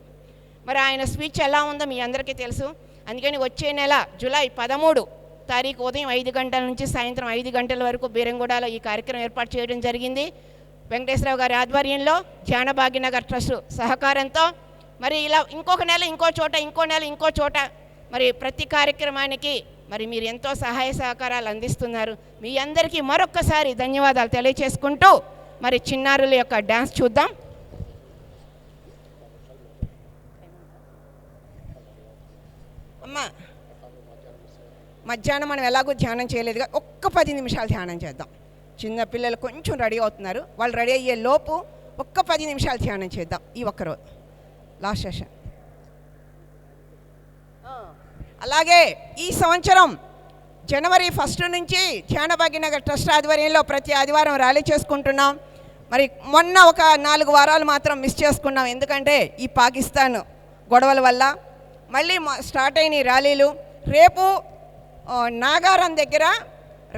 మరి ఆయన స్పీచ్ ఎలా ఉందో మీ అందరికీ తెలుసు. అందుకని వచ్చే నెల జూలై 13 తారీఖు ఉదయం 5 గంటల నుంచి సాయంత్రం 5 గంటల వరకు బీరంగూడలో ఈ కార్యక్రమం ఏర్పాటు చేయడం జరిగింది. వెంకటేశ్వరరావు గారి ఆధ్వర్యంలో ధ్యాన భాగ్యనగర్ ట్రస్ట్ సహకారంతో మరి ఇలా ఇంకొక నెల ఇంకో చోట, ఇంకో నెల ఇంకో చోట, మరి ప్రతి కార్యక్రమానికి మరి మీరు ఎంతో సహాయ సహకారాలు అందిస్తున్నారు. మీ అందరికీ మరొక్కసారి ధన్యవాదాలు తెలియచేసుకుంటూ మరి చిన్నారుల యొక్క డ్యాన్స్ చూద్దాం. అమ్మ మధ్యాహ్నం మనం ఎలాగో ధ్యానం చేయలేదుగా, ఒక్క 10 నిమిషాలు ధ్యానం చేద్దాం. చిన్నపిల్లలు కొంచెం రెడీ అవుతున్నారు, వాళ్ళు రెడీ అయ్యే లోపు ఒక్క 10 నిమిషాలు ధ్యానం చేద్దాం. ఈ ఒక్కరోజు లాస్ట్ సెషన్. అలాగే ఈ సంవత్సరం జనవరి 1 నుంచి ధ్యాన భాగ్యనగర్ ట్రస్ట్ ఆధ్వర్యంలో ప్రతి ఆదివారం ర్యాలీ చేసుకుంటున్నాం. మరి మొన్న ఒక 4 వారాలు మాత్రం మిస్ చేసుకున్నాం, ఎందుకంటే ఈ పాకిస్తాన్ గొడవల వల్ల. మళ్ళీ స్టార్ట్ అయిన ర్యాలీలు. రేపు నాగారం దగ్గర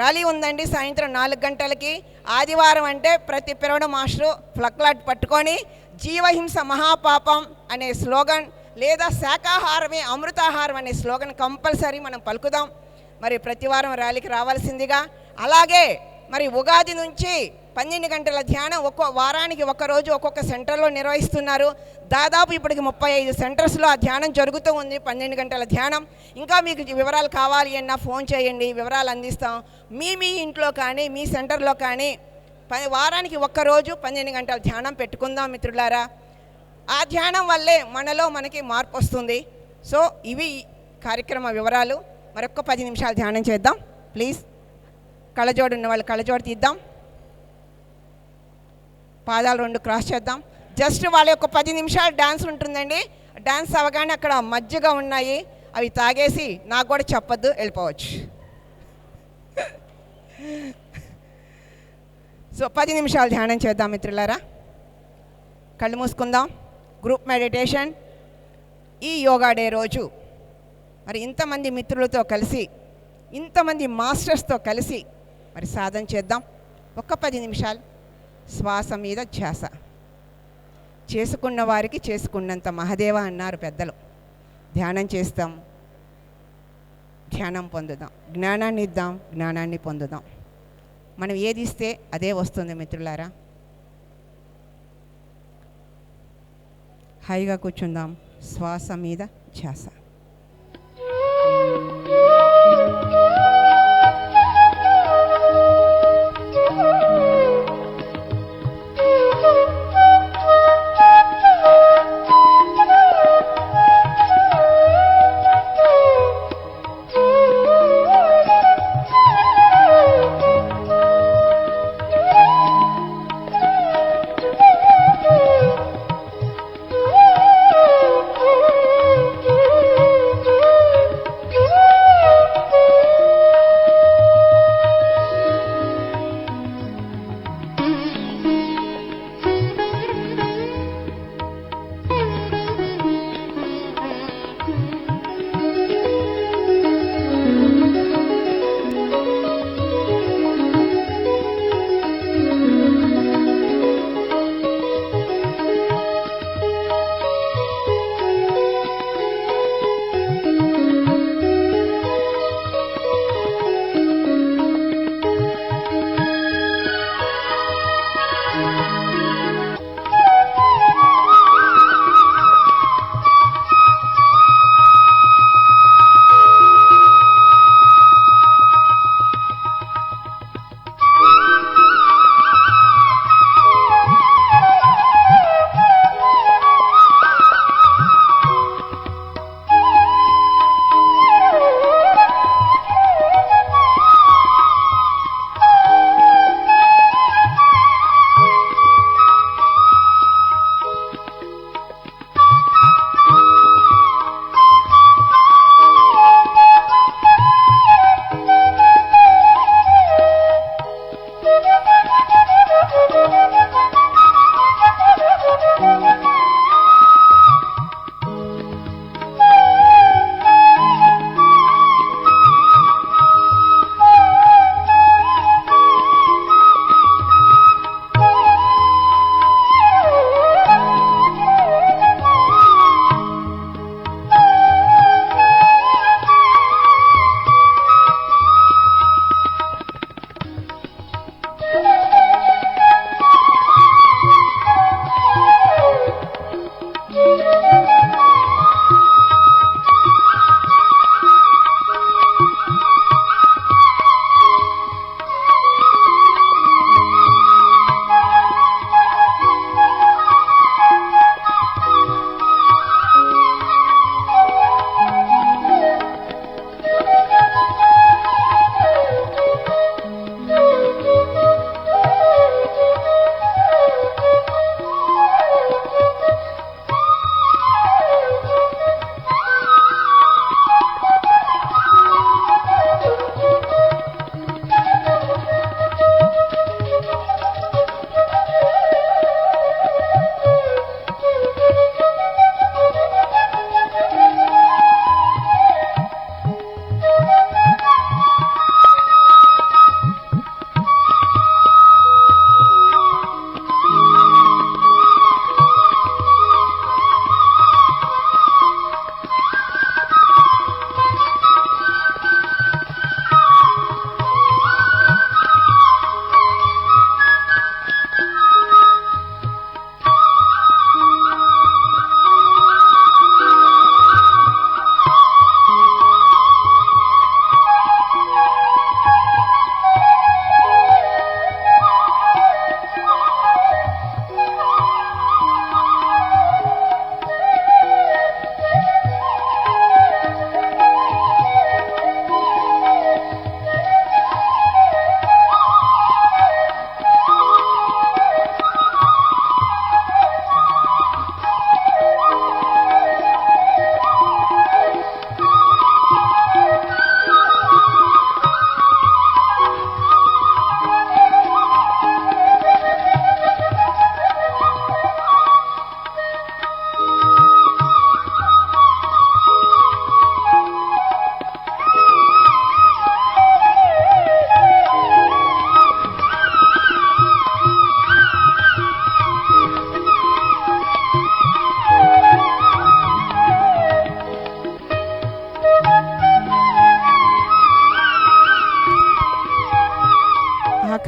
ర్యాలీ ఉందండి సాయంత్రం 4 గంటలకి. ఆదివారం అంటే ప్రతి పిరవడ మాస్టరు ఫ్లక్లాట్ పట్టుకొని జీవహింస మహాపాపం అనే స్లోగన్ లేదా శాకాహారమే అమృతాహారం అనే స్లోగన్ కంపల్సరీ మనం పలుకుదాం. మరి ప్రతి వారం ర్యాలీకి రావాల్సిందిగా. అలాగే మరి ఉగాది నుంచి 12 గంటల ధ్యానం ఒక్కో వారానికి ఒకరోజు ఒక్కొక్క సెంటర్లో నిర్వహిస్తున్నారు. దాదాపు ఇప్పటికి 35 సెంటర్స్లో ఆ ధ్యానం జరుగుతూ ఉంది, 12 గంటల ధ్యానం. ఇంకా మీకు వివరాలు కావాలి అన్నా ఫోన్ చేయండి, వివరాలు అందిస్తాం. మీ ఇంట్లో కానీ మీ సెంటర్లో కానీ వారానికి ఒక్కరోజు 12 గంటల ధ్యానం పెట్టుకుందాం మిత్రులారా. ఆ ధ్యానం వల్లే మనకి మార్పు వస్తుంది. సో ఇవి కార్యక్రమ వివరాలు. మరొక్క 10 నిమిషాలు ధ్యానం చేద్దాం ప్లీజ్. కళ్ళజోడు ఉన్న వాళ్ళు కళ్ళజోడు తీద్దాం, పాదాలు 2 క్రాస్ చేద్దాం. జస్ట్ వాళ్ళ యొక్క 10 నిమిషాలు డ్యాన్స్ ఉంటుందండి. డ్యాన్స్ అవగానే అక్కడ మజ్జిగ ఉన్నాయి, అవి తాగేసి నాకు కూడా చెప్పొద్దు, వెళ్ళిపోవచ్చు. సో 10 నిమిషాలు ధ్యానం చేద్దాం మిత్రులారా. కళ్ళు మూసుకుందాం. గ్రూప్ మెడిటేషన్ ఈ యోగా డే రోజు మరి ఇంతమంది మిత్రులతో కలిసి, ఇంతమంది మాస్టర్స్తో కలిసి మరి సాధన చేద్దాం. ఒక్క 10 నిమిషాలు శ్వాస మీద ధ్యాస. చేసుకున్న వారికి చేసుకున్నంత మహదేవ అన్నారు పెద్దలు. ధ్యానం చేస్తాం, ధ్యానం పొందుదాం. జ్ఞానాన్ని ఇద్దాం, జ్ఞానాన్ని పొందుదాం. మనం ఏది ఇస్తే అదే వస్తుంది మిత్రులారా. హాయిగా కూర్చుందాం. శ్వాస మీద ధ్యాస.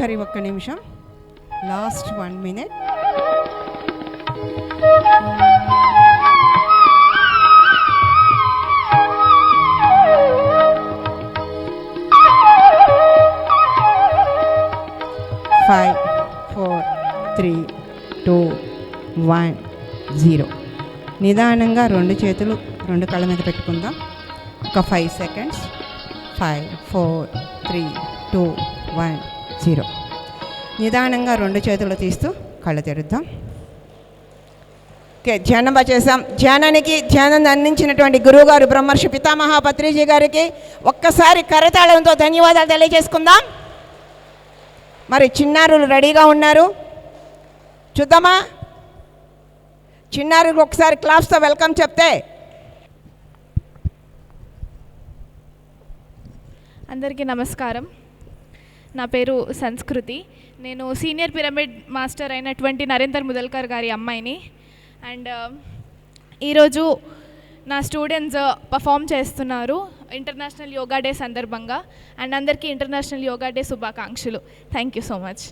ఒక్కసారి ఒక్క నిమిషం, లాస్ట్ 1 minute. Five, 4, 3, 2, 1, 0. నిదానంగా 2 చేతులు 2 కళ్ళ మీద పెట్టుకుందాం. ఒక 5 seconds. 5, 4, 3, 2, 1, 0. నిదానంగా 2 చేతులు తీస్తూ కళ్ళు తెరుద్దాం. ఓకే, ధ్యానం చేసాం. ధ్యానాన్ని అందించినటువంటి గురువుగారు బ్రహ్మర్షి పితామహ పత్రిజీ గారికి ఒక్కసారి కరతాళంతో ధన్యవాదాలు తెలియజేసుకుందాం. మరి చిన్నారులు రెడీగా ఉన్నారు, చూద్దామా? చిన్నారులకు ఒకసారి క్లాప్స్తో వెల్కమ్ చెప్తే. అందరికీ నమస్కారం. నా పేరు సంస్కృతి. నేను సీనియర్ పిరమిడ్ మాస్టర్ అయినటువంటి నరేందర్ ముదల్కర్ గారి అమ్మాయిని. అండ్ ఈరోజు నా స్టూడెంట్స్ పర్ఫామ్ చేస్తున్నారు ఇంటర్నేషనల్ యోగా డే సందర్భంగా. అండ్ అందరికీ ఇంటర్నేషనల్ యోగా డే శుభాకాంక్షలు. Thank you so much.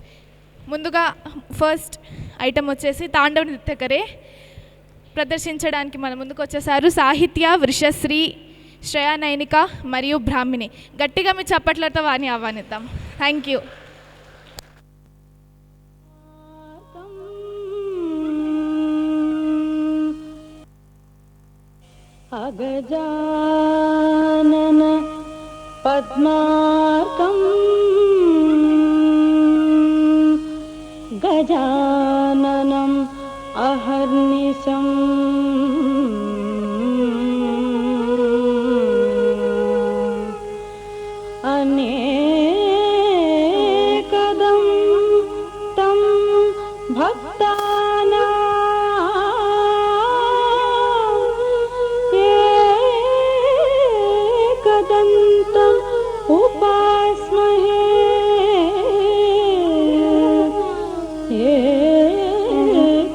ముందుగా ఫస్ట్ ఐటమ్ వచ్చేసి తాండవ నృత్యకరే ప్రదర్శించడానికి మన ముందుకు వచ్చేసారు సాహిత్య, వృషశ్రీ, శ్రేయా నైనిక మరియు బ్రాహ్మిణి. గట్టిగా మీ చప్పట్లతో వారిని ఆహ్వానిద్దాం. Thank you. అగజానన పద్మార్కం గజాననం అహర్నిశం అనేకదం తం భక్తానా ఏకదంతం ఉపాస్మహే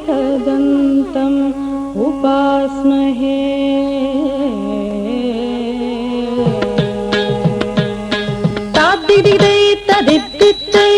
ఏకదంతం ఉపాస్మహే తాద్దిదిదై తదిద్దిత్తై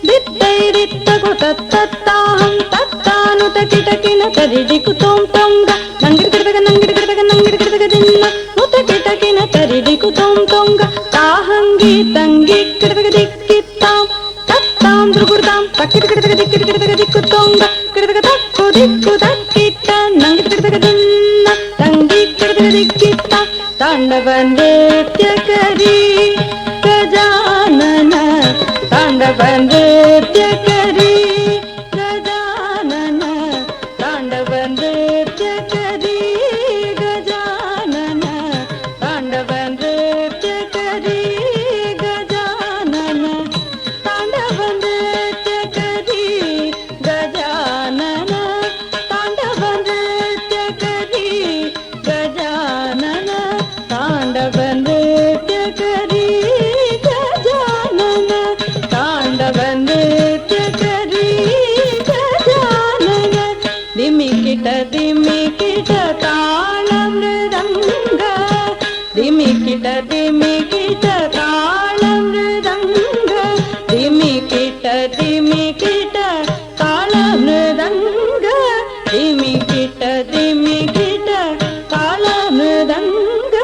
దిత్తైరిత్తగుతత్తత్తాహం తత్తానుత కిటకిన తరిడికుతోం తొంగ నంగిడిగిడగ నంగిడిగిడగ నంగిడిగిడగ దిన్న నుత కిటకిన తరిడికుతోం తొంగ తాహంగి తంగి కిడగ దిక్కిత్తాం తత్తాం దుర్గుర్తాం తక్కిడిగిడగ దిక్కిడిగిడగ దిక్కుతోంగ కిడగ తక్కు దిక్కు దక్కిట్ట నంగిడిగిడగ దిన్న తంగి కిడగ దిక్కిత్త తాండవ నృత్యకరీ గజానన తాండవ నృత్యకరీ గజానన తాండవ నృత్యకరీ గజానన తాండవ నృత్యకరీ గజానన తాండవ నృత్యకరీ గజానన తాండవ నృత్యకరీ గజానన తాండవ నృత్యకరీ గజానన తాండవ నృత్యకరీ గజానన దిమికిట దిమికిట తాళ మృదంగ దిమికిట దిమికిట తాళ మృదంగ దిమికిట దిమికిట తాళ మృదంగ దిమికిట దిమికిట తాళ మృదంగ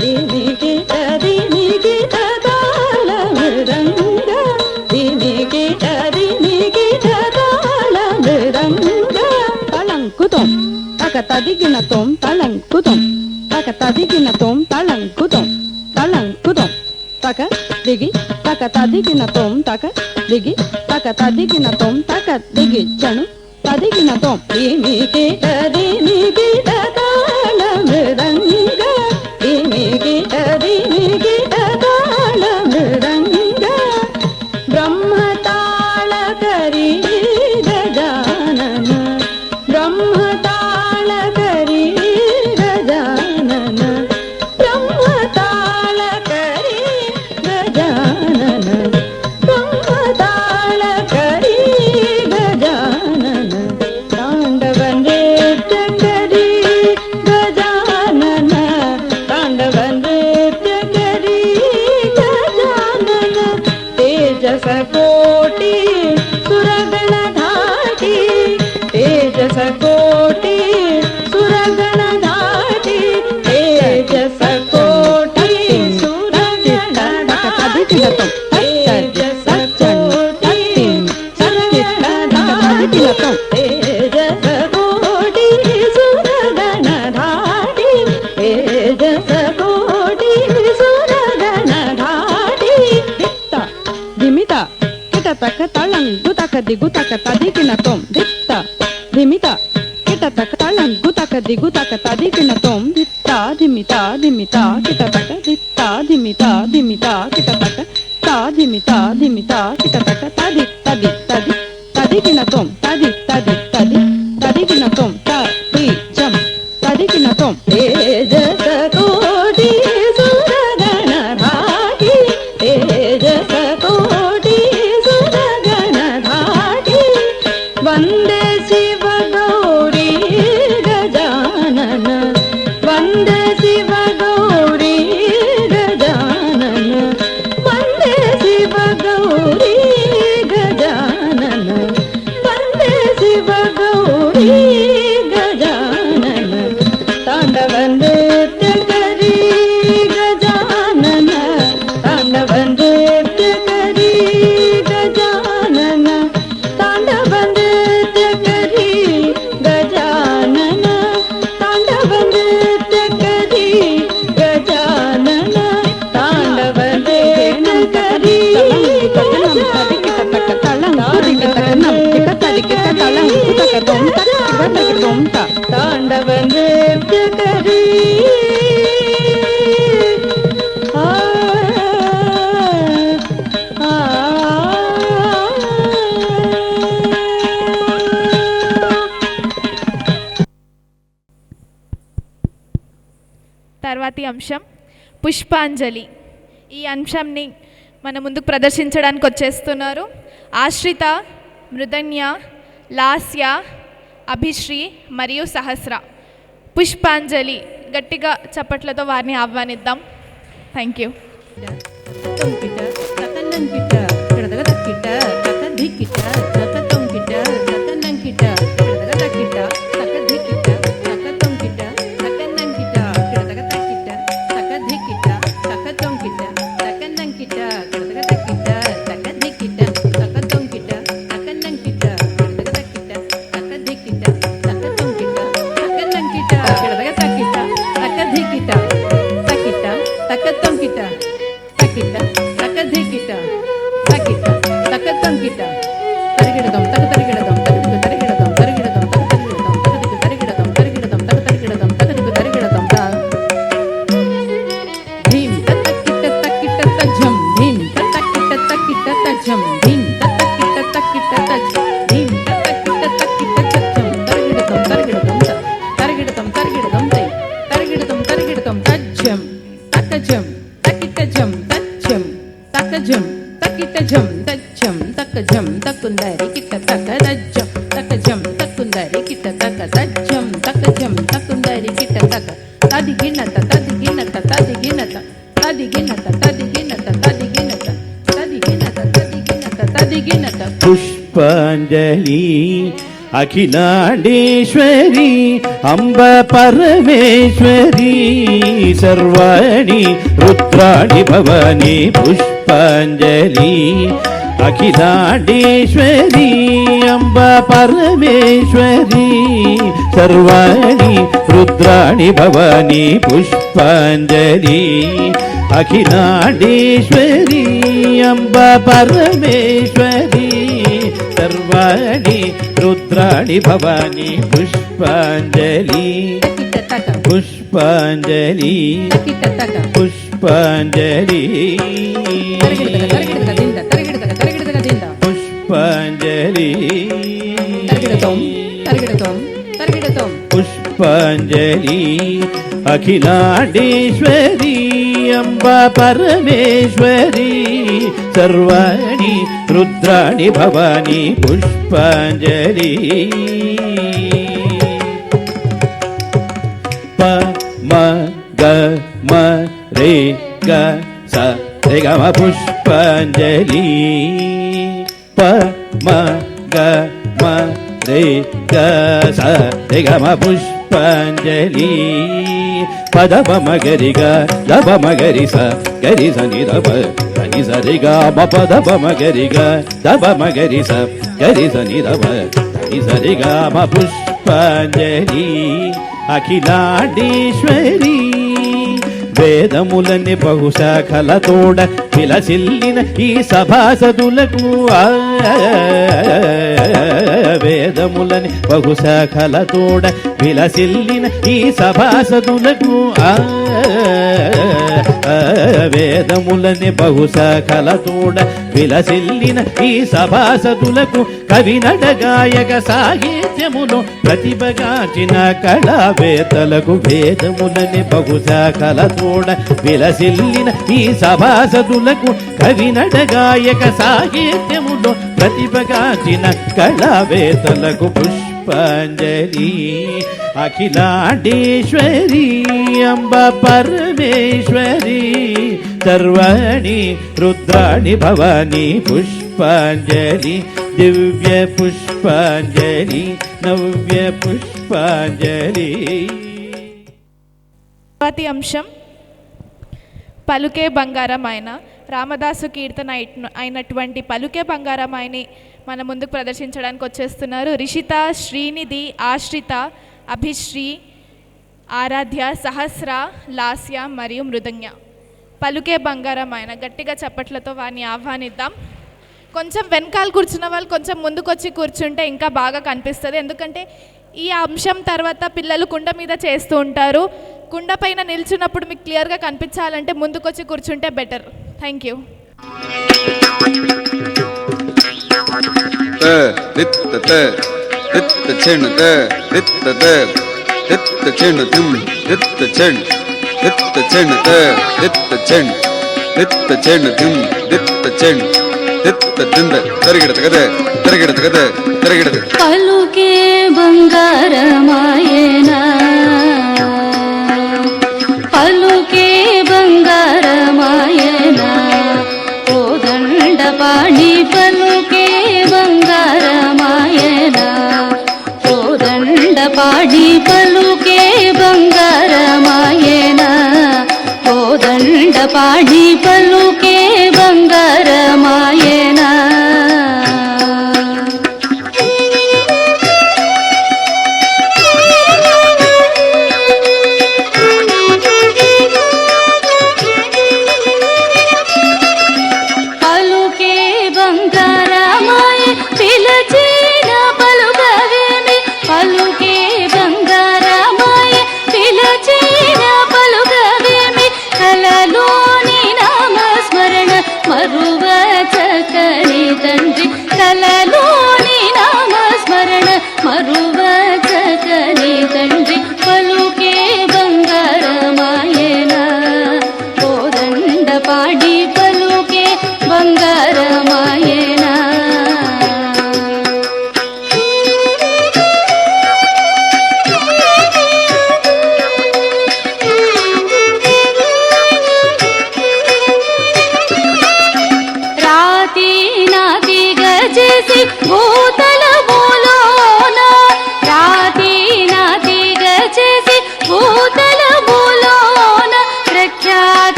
దిమికిట దిమికిట తాళ మృదంగ దిమికిట దిమికిట తాళ మృదంగ తలంకుతం తక తదిగినతం తలంకుతం తక తదిగినతం తలంకుతం తలంకుతం తక దిగి తక తదిగినతం తక దిగి తక తదిగినతం తక దిగి చను తదిగినతం దిమికిట దిమికిట తాళ మృదంగ దిమికిట దిమికిట తాళ మృదంగ బ్రహ్మతాళకరీ గజానన బ్రహ్మతాళకరీ గజానన బ్రహ్మతాళకరీ గజానన బ్రహ్మతాళకరీ గజానన తాండవ నృత్యకరీ తదికిన తోం తేజస కోటి సురగణధాటి తేజస కోటి సురగణధాటి దిత్త దిమిత కిటతక తళంగుతక దిగుతక తదికిన తోం దిత్త దిమిత కిటతక తళంగుతక దిగుతక తదికిన తోం దిత్త దిమిత దిమిత కిటతక దిత్త దిమిత దిమిత కిటతక తా దిమిత దిమిత కిటతక తది తది తది తదికిన తోం తది తది తది తదికిన తోం తది జం తదికిన తోం తేజస కోటి సురగణధాటి తేజస కోటి సురగణధాటి వందే శివ గౌరీ గజానన వందే శివ గౌరీ గజానన వందే శివ గౌరీ గజానన వందే శివ గౌరీ గజానన తాండవ నృత్య కరీ గజానన తాండవ నృత్య కరీ గజానన తాండవ నృత్య కరీ గజానన తాండవ నృత్య కరీ గజానన తాండవ నృత్య కరీ తాండవ నృత్య కరీ తర్వాతి అంశం పుష్పాంజలి. ఈ అంశంని మన ముందుకు ప్రదర్శించడానికి వచ్చేస్తున్నారు ఆశ్రిత, మృదన్య, లాస్య, అభిశ్రీ మరియు సహస్ర. పుష్పాంజలి గట్టిగా చప్పట్లతో వారిని ఆహ్వానిద్దాం. Thank you. తొంకిట తకన్నంకిట కిడదగ తక్కిట తకధికిట తకతొంకిట తకన్నంకిట కిడదగ తక్కిట తకధికిట తకతొంకిట తకన్నంకిట కిడదగ తక్కిట తకధికిట తకతొంకిట తకన్నంకిట కిడదగ తక్కిట తకధికిట తకతొంకిట తకన్నంకిట కిడదగ తక్కిట తకధికిట తకతొంకిట తకన్నంకిట కిడదగ తక్కిట తకధికిట తకిట తకతొంకిట తకిట తకధికిట తకిట తకతొంకిట తరిగిడదం తకతరిగిడదం తకదిగు తరిగిడదం తరిగిడదం తకతరిగిడదం తకదిగు తరిగిడదం తరిగిడదం తకతరిగిడదం తకదిగు తరిగిడదం తా ధీం తకిట తకిట తజం ధీం తకిట తకిట తజం ధీం తకిట తకిట తజం ధీం తకిట తకిట తజం తరిగిడదం తరిగిడదం తా తరిగిడదం తరిగిడదం తై తరిగిడదం తరిగిడదం తజం తకజం తకిటజం తచ్చం తకజం తకిటజం తచ్చం తకజం తకుందరి కిట తకదజం తకజం తకుందరి కిట తకదజం తకజం తకుందరి కిట తక తదిగినత తదిగినత తదిగినత తదిగినత తదిగినత తదిగినత తదిగినత తదిగినత తదిగినత పుష్పాంజలి అఖిలాండేశ్వరి అంబ పరమేశ్వరి సర్వాణి రుద్రాణి భవాని పుష్పాంజలి అఖిలాండేశ్వరి అంబ పరమేశ్వరి సర్వాణి రుద్రాణి భవాని పుష్పాంజలి అఖిలాండేశ్వరి అంబ పరమేశ్వరి సర్వాణి రుద్రాణి భవాని పుష్పాంజలి పుష్పాంజలి పుష్పాంజలి పుష్పాంజలి పుష్పాంజలి అఖిలాండేశ్వరి అంబ పరమేశ్వరి సర్వాణి రుద్రాణి భవాని పుష్పాంజలి ప మ గ మ రే గ స రే గ మ పుష్పాంజలి ప మ గ మ రే గ స రే గ మ పుష్పాంజలి పద ప మ గరి గ ద ప మ గరి స గరి స ని ద ప ని స రి గ మ పద ప మ గరి గ ద ప మ గరి స గరి స ని ద ప సరిగమ పుష్పాంజలి అఖిలాండేశ్వరి వేదములని బహుశాఖలతోడ విలసిల్లిన ఈ సభాసదులకు వేదములని బహుశాఖలతోడ విలసిల్లిన ఈ సభాసదులకు వేదములని బహుశాఖలతోడ విలసిల్లిన ఈ సభాసదులకు కవినడగాయక సాహిత్యమును ప్రతిభగాచిన కళావేత్తలకు వేదములని బహుశాఖలతోడ విలసిల్లిన ఈ సభాసదులకు కవినడగాయక సాహిత్యమును ప్రతిభగాచిన కళావేత్తలకు పుష్పాంజలి అఖిలాండేశ్వరి అంబ పరమేశ్వరి సర్వాణి రుద్రాణి భవాని పుష్పాంజలి దివ్య పుష్పాంజలి నవ్య పుష్పాంజలి. తరువాతి అంశం పలుకే బంగారం ఆయన రామదాసు కీర్తన అయినటువంటి పలుకే బంగారం ఆయన్ని మన ముందుకు ప్రదర్శించడానికి వచ్చేస్తున్నారు రిషిత, శ్రీనిధి, ఆశ్రిత, అభిశ్రీ, ఆరాధ్య, సహస్ర, లాస్య మరియు మృదంగ. పలుకే బంగారం ఆయన గట్టిగా చప్పట్లతో వారిని ఆహ్వానిద్దాం. కొంచెం వెనకాల కూర్చున్న వాళ్ళు కొంచెం ముందుకొచ్చి కూర్చుంటే ఇంకా బాగా కనిపిస్తుంది. ఎందుకంటే ఈ అంశం తర్వాత పిల్లలు కుండ మీద చేస్తూ ఉంటారు. కుండ పైన నిల్చున్నప్పుడు మీకు క్లియర్గా కనిపించాలంటే ముందుకొచ్చి కూర్చుంటే బెటర్. Thank you. పలుకే బంగారమాయనా పలుకే బంగారమాయనా కోదండపాణి పలుకే బంగారమాయనా కోదండపాణి పలుకే బంగారమాయనా కోదండపాణి పలుకే బంగారమాయనా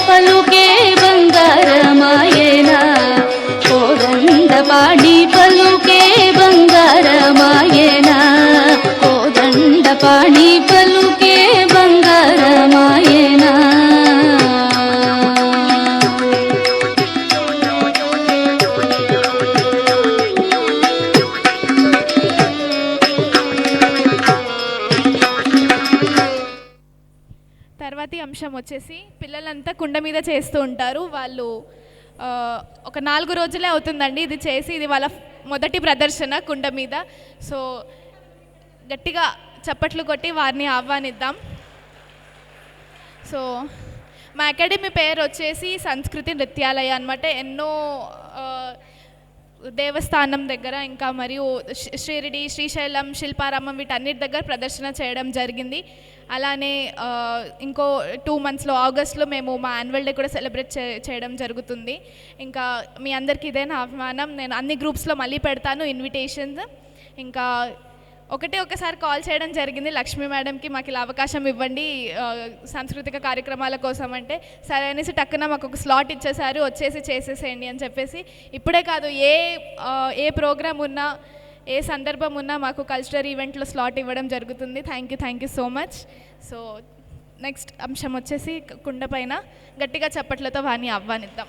పలుకే బంగారమాయేనా కోదండపాణి పలుకే బంగారమాయేనా కోదండపాణి పలుకే బంగారమాయేనా తర్వాతి అంశం వచ్చేసి పిల్లలంతా కుండ మీద చేస్తూ ఉంటారు. వాళ్ళు ఒక 4 రోజులే అవుతుందండి ఇది చేసి. ఇది వాళ్ళ మొదటి ప్రదర్శన కుండ మీద. సో గట్టిగా చప్పట్లు కొట్టి వారిని ఆహ్వానిద్దాం. సో మా అకాడమీ పేరు వచ్చేసి సంస్కృతి నృత్యాలయ అనమాట. ఎన్నో దేవస్థానం దగ్గర ఇంకా మరియు షిరిడి, శ్రీశైలం, శిల్పారామం వీటన్నిటి దగ్గర ప్రదర్శన చేయడం జరిగింది. అలానే ఇంకో 2 monthsలో ఆగస్ట్లో మేము మా యాన్యువల్ డే కూడా సెలబ్రేట్ చేయడం జరుగుతుంది. ఇంకా మీ అందరికీ ఇదే నా ఆహ్వానం. నేను అన్ని గ్రూప్స్లో మళ్ళీ పెడతాను ఇన్విటేషన్స్. ఇంకా ఒకసారి కాల్ చేయడం జరిగింది లక్ష్మీ మేడంకి, మాకు ఇలా అవకాశం ఇవ్వండి సాంస్కృతిక కార్యక్రమాల కోసం అంటే, సరే అనేసి టక్కున మాకు ఒక స్లాట్ ఇచ్చేసారు, వచ్చేసి చేసేసేయండి అని చెప్పేసి. ఇప్పుడే కాదు, ఏ ప్రోగ్రామ్ ఉన్నా ఏ సందర్భం ఉన్నా మాకు కల్చరల్ ఈవెంట్లో స్లాట్ ఇవ్వడం జరుగుతుంది. Thank you so much. So next అంశం వచ్చేసి కుండ పైన గట్టిగా చప్పట్లతో వారిని ఆహ్వానిద్దాం.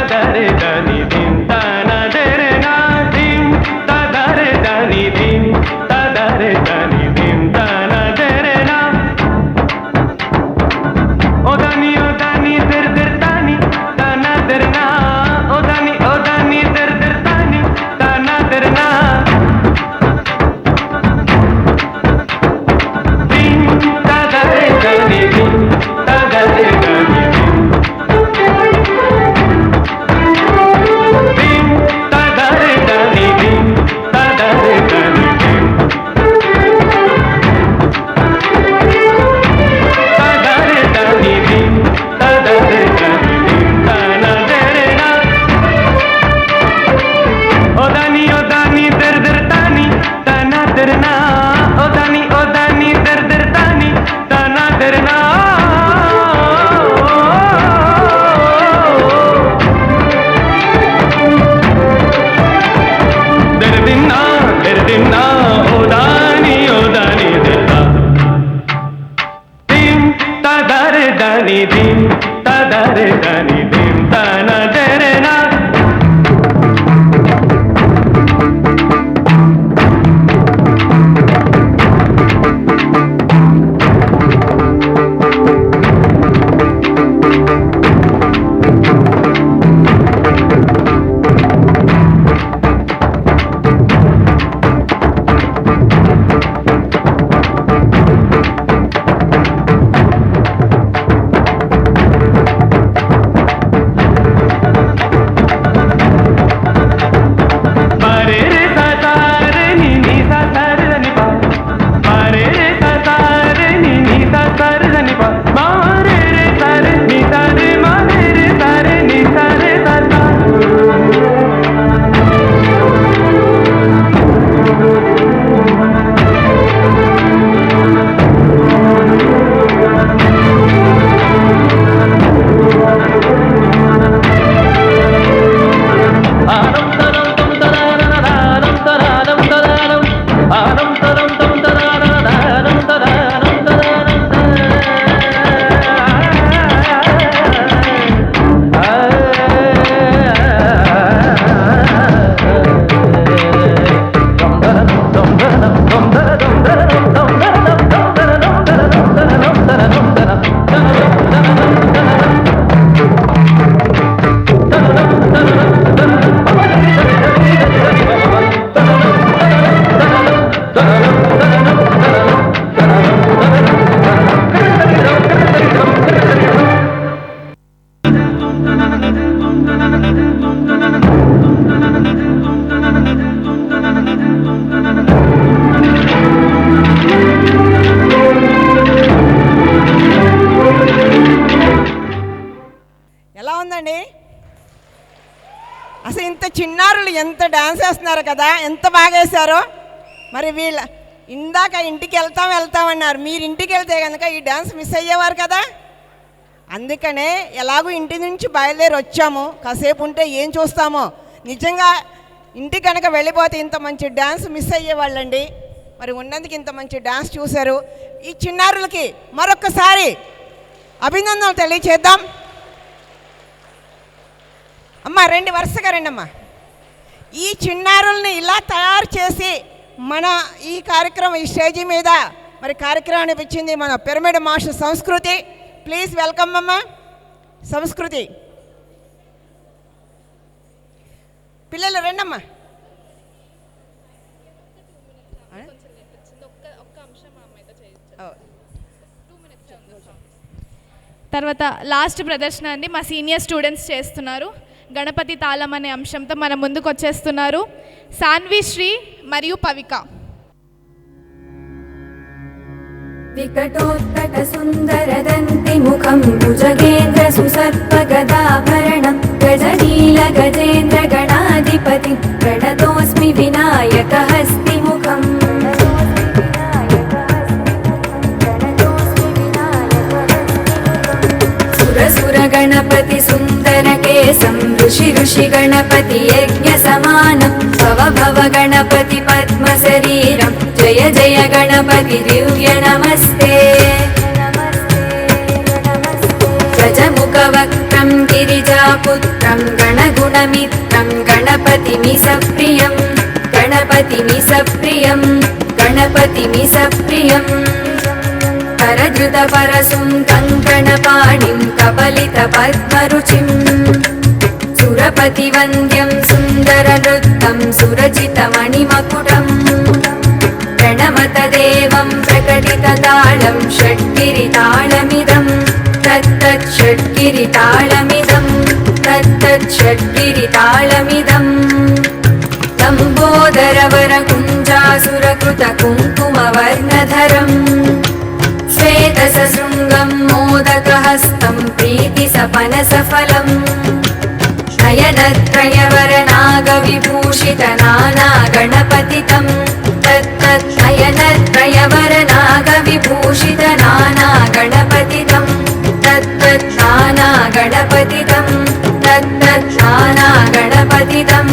ధని ధని అసలు ఇంత చిన్నారులు ఎంత డ్యాన్స్ వేస్తున్నారు కదా, ఎంత బాగా వేశారో. మరి ఇందాక ఇంటికి వెళ్తామన్నారు, మీరు ఇంటికి వెళ్తే కనుక ఈ డ్యాన్స్ మిస్ అయ్యేవారు కదా. అందుకనే ఎలాగో ఇంటి నుంచి బయలుదేరి వచ్చాము, కాసేపు ఉంటే ఏం చూస్తామో. నిజంగా ఇంటికి కనుక వెళ్ళిపోతే ఇంత మంచి డ్యాన్స్ మిస్ అయ్యేవాళ్ళండి. మరి ఉన్నందుకు ఇంత మంచి డ్యాన్స్ చూశారు. ఈ చిన్నారులకి మరొక్కసారి అభినందనలు తెలియచేద్దాం. అమ్మ రండి, వరుసగా రండి అమ్మ. ఈ చిన్నారుల్ని ఇలా తయారు చేసి మన ఈ కార్యక్రమం, ఈ స్టేజీ మీద మరి కార్యక్రమాన్ని ఇచ్చింది మన పిరమిడ్ మాస్టర్ సంస్కృతి. ప్లీజ్ వెల్కమ్ అమ్మ సంస్కృతి. పిల్లలు రండమ్మా. తర్వాత లాస్ట్ ప్రదర్శన అండి, మా సీనియర్ స్టూడెంట్స్ చేస్తున్నారు. గణపతి తాళం అనే అంశంతో మన ముందుకు వచ్చేస్తున్నారు సాన్వి శ్రీ మరియు పవిక. వికటోత్కట సుందరదంతి ముఖం భుజగేంద్ర సుసర్పగదాభరణం గజనీల గజేంద్ర గణాధిపతి ప్రణతోస్మి వినాయక హస్తి ముఖం. సురసుర గణపతి సుందర కేశం ఋషి ఋషి గణపతి యజ్ఞ సమానం భవ భవ గణపతి పద్మ శరీరం జయ జయ గణపతి దివ్య నమస్తే. గజముఖ వక్త్రం గిరిజాపుత్రం గణగుణమిత్రం గణపతిమి సప్రియం గణపతిమి సప్రియం గణపతిమి సప్రియం. కరధృత పరశుం కంకణపాణిం కపలిత పద్మరుచిం సురపతి వంద్యం సుందర నృత్తం సురచిత మణిమకుటం. ప్రణమత దేవం ప్రకటిత తాళం షడ్గిరి తాళమిదం తత్తత్ షడ్గిరి తాళమిదం తత్తత్ షడ్గిరి తాళమిదం. లంబోదరవర కుంజాసురకృత కుంకుమ వర్ణధరం శ్వేతసశృంగం మోదకహస్తం ప్రీతిసపనసఫలం. నయనత్రయవరనాగవిభూషిత నానా గణపతితం తత్తత్ నయనత్రయవరనాగవిభూషిత నానా గణపతితం తత్తత్ నానా గణపతితం తత్తత్ నానా గణపతితం.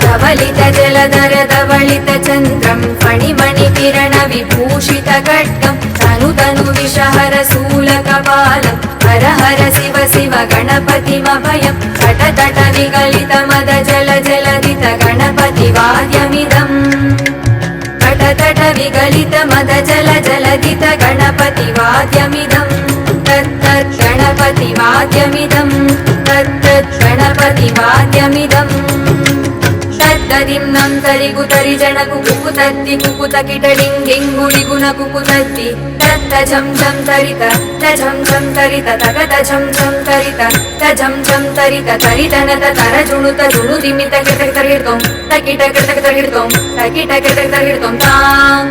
ధవళిత జలధర ధవళిత చంద్రం ఫణిమణి కిరణ విభూషిత ఖడ్గం తను తను విషహర శూల కపాలం హర హర శివ శివ గణపతిమభయం. తట తట విగలిత మద జల జలదిత గణపతి వాద్యమిదం తట తట విగలిత మద జల జలదిత గణపతి వాద్యమిదం తత్తత్ గణపతి వాద్యమిదం తత్తత్ గణపతి వాద్యమిదం. తద్దదిన్నం తరిగుతరి జనకు కుకుతద్ది కుకుత కిటడింగింగుడి గుణ కుకుతద్ది తద్దజం జం తరిత తజం జం తరిత తగత జం జం తరిత తజం జం తరిత తరితనత తరజుణుత జుణుదిమిత కిటక తరిడుతోం తకిట కిటక తరిడుతోం తకిట కిటక తరిడుతోం తాం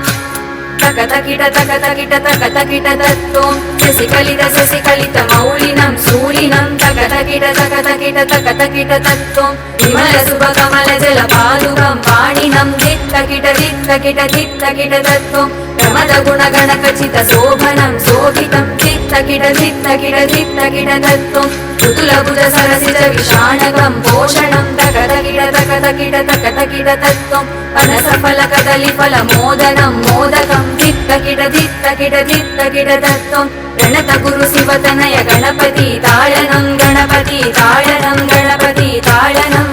తకతకిట తకతకిట తకతకిట తత్తోం శశికలిత మౌళినం శూలినం తకతకిట తకతకిట తకతకిట తత్తోం విమల శుభ కమల జల పాదుకం పాణినం దిత్తకిట దిత్తకిట దిత్తకిట తత్తోం ప్రమద గుణ గణ ఖచిత శోభనం శోభితం దిత్తకిట దిత్తకిట దిత్తకిట తత్తోం ఋతుల బుధ సరసిజ విషాణకం పోషణం తకతకిట తకతకిట తకతకిట తత్తోం అనసఫల కదలి ఫల మోదనం మోదకం దిత్తకిట దిత్తకిట దిత్తకిట తత్తోం ప్రణత గురు శివతనయ గణపతి తాళనం గణపతి తాళనం గణపతి తాళనం.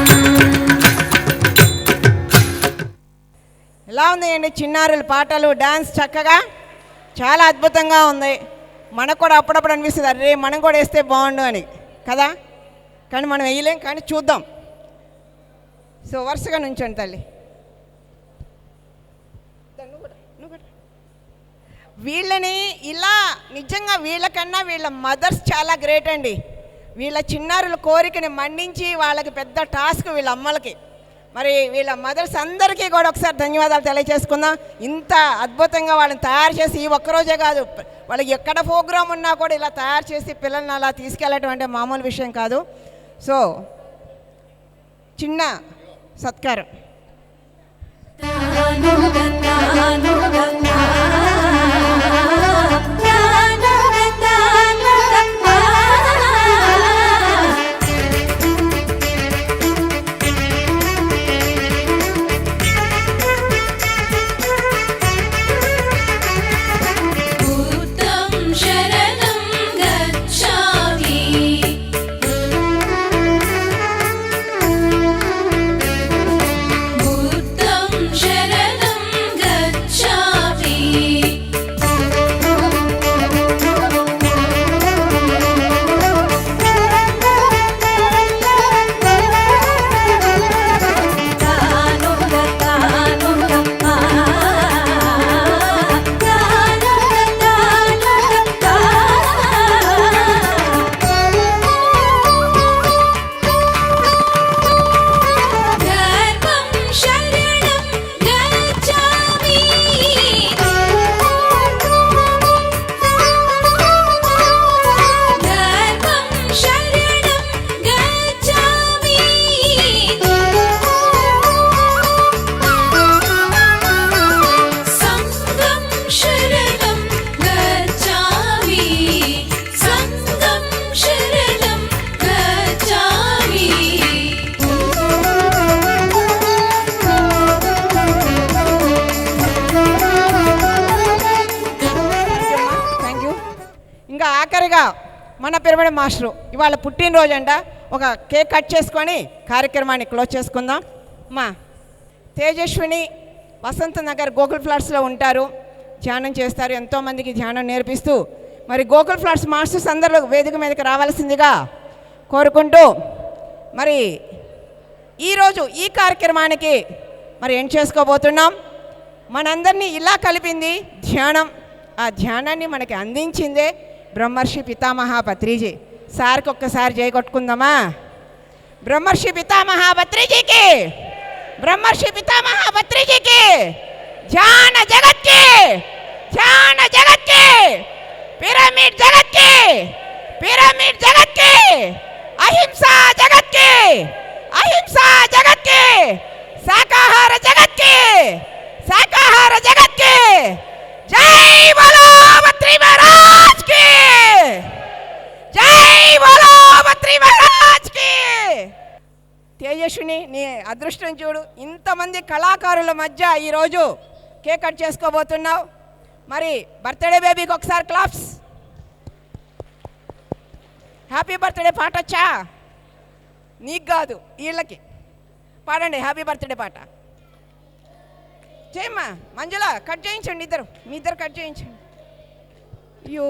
ఎలా ఉన్నాయండి చిన్నారుల పాటలు, డ్యాన్స్ చక్కగా చాలా అద్భుతంగా ఉంది. మనకు కూడా అప్పుడప్పుడు అనిపిస్తుంది, అరే మనం కూడా వేస్తే బాగుండు అని కదా, కానీ మనం వేయలేం, కానీ చూద్దాం. సో వరుసగా నుంచండి తల్లి. వీళ్ళని ఇలా నిజంగా వీళ్ళకన్నా వీళ్ళ మదర్స్ చాలా గ్రేట్ అండి. వీళ్ళ చిన్నారుల కోరికని మన్నించి వాళ్ళకి పెద్ద టాస్క్ వీళ్ళ అమ్మలకి. మరి వీళ్ళ మదర్స్ అందరికీ కూడా ఒకసారి ధన్యవాదాలు తెలియజేసుకుందాం. ఇంత అద్భుతంగా వాళ్ళని తయారు చేసి ఈ ఒక్కరోజే కాదు, వాళ్ళకి ఎక్కడ ప్రోగ్రామ్ ఉన్నా కూడా ఇలా తయారు చేసి పిల్లల్ని అలా తీసుకెళ్ళటం అంటే మామూలు విషయం కాదు. సో చిన్న సత్కారం. ఆఖరిగా మన పిరమిడ్ మాస్టరు ఇవాళ పుట్టినరోజు అంట. ఒక కేక్ కట్ చేసుకొని కార్యక్రమాన్ని క్లోజ్ చేసుకుందాం. మా తేజస్విని వసంత నగర్ గోకుల్ ఫ్లాట్స్లో ఉంటారు, ధ్యానం చేస్తారు, ఎంతోమందికి ధ్యానం నేర్పిస్తూ. మరి గోకుల్ ఫ్లాట్స్ మాస్టర్స్ అందరూ వేదిక మీదకి రావాల్సిందిగా కోరుకుంటూ మరి ఈరోజు ఈ కార్యక్రమానికి మరి ఏం చేసుకోబోతున్నాం. మనందరినీ ఇలా కలిపింది ధ్యానం. ఆ ధ్యానాన్ని మనకి అందించిందే బ్రహ్మర్షి పితామహ పత్రిజీ. సార్కి ఒక్కసారి జై కొట్టుకుందామా. బ్రహ్మర్షి పితామహ పత్రిజీకి, బ్రహ్మర్షి పితామహ పత్రిజీకి, ధ్యాన జగత్కి, ధ్యాన జగత్కి, పిరమిడ్ జగత్కి, పిరమిడ్ జగత్కి, అహింసా జగత్కి, అహింసా జగత్కి, శాకాహార జగత్కి, శాకాహార జగత్కి జై బోలో బత్రి మహారాజ్ కి, జై బోలో బత్రి మహారాజ్ కి. తేజస్విని, నీ అదృష్టం చూడు, ఇంతమంది కళాకారుల మధ్య ఈరోజు కేక్ కట్ చేసుకోబోతున్నావు. మరి బర్త్డే బేబీకి ఒకసారి క్లాప్స్. హ్యాపీ బర్త్డే పాట వచ్చా? నీకు కాదు, వీళ్ళకి పాడండి హ్యాపీ బర్త్డే పాట. చేయమ్మా మంజుల, కట్ చేయించండి ఇద్దరు, మీ ఇద్దరు కట్ చేయించండి. You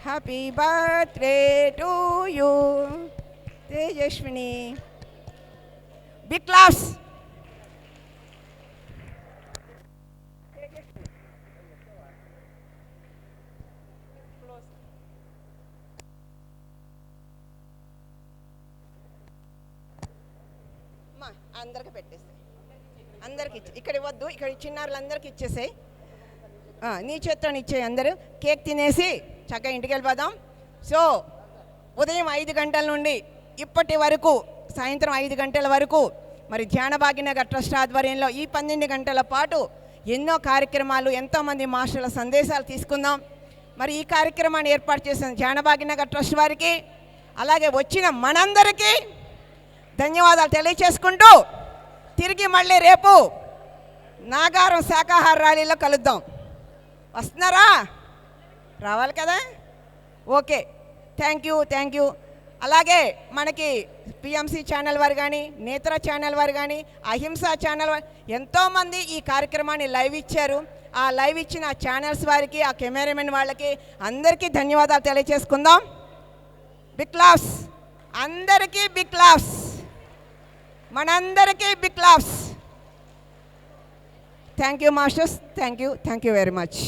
happy birthday to you Tejaswini. Big claps. అందరికి పెట్టేసాయి, అందరికి ఇక్కడ ఇవ్వద్దు, ఇక్కడ చిన్నారులందరికీ ఇచ్చేసాయి. నీ చేత్తో ఇచ్చేయి. అందరూ కేక్ తినేసి చక్కగా ఇంటికి వెళ్ళిపోదాం. సో ఉదయం 5 గంటల నుండి ఇప్పటి వరకు సాయంత్రం 5 గంటల వరకు మరి ధ్యాన భాగ్యనగర్ ట్రస్ట్ ఆధ్వర్యంలో ఈ 12 గంటల పాటు ఎన్నో కార్యక్రమాలు, ఎంతోమంది మాస్టర్ల సందేశాలు తీసుకుందాం. మరి ఈ కార్యక్రమాన్ని ఏర్పాటు చేసిన ధ్యాన భాగ్యనగర్ ట్రస్ట్ వారికి, అలాగే వచ్చిన మనందరికీ ధన్యవాదాలు తెలియచేసుకుంటూ తిరిగి మళ్ళీ రేపు నాగారం శాకాహార ర్యాలీలో కలుద్దాం. వస్తున్నారా? రావాలి కదా? Okay, thank you, thank you. అలాగే మనకి పిఎంసి ఛానల్ వారు కానీ, నేత్ర ఛానల్ వారు కానీ, అహింసా ఛానల్ వారు ఎంతోమంది ఈ కార్యక్రమాన్ని లైవ్ ఇచ్చారు. ఆ లైవ్ ఇచ్చిన ఛానల్స్ వారికి, ఆ కెమెరామెన్ వాళ్ళకి అందరికీ ధన్యవాదాలు తెలియచేసుకుందాం. బిగ్ క్లాప్స్, అందరికీ బిగ్ క్లాప్స్, మనందరికీ big claps. Thank you masters, thank you very much.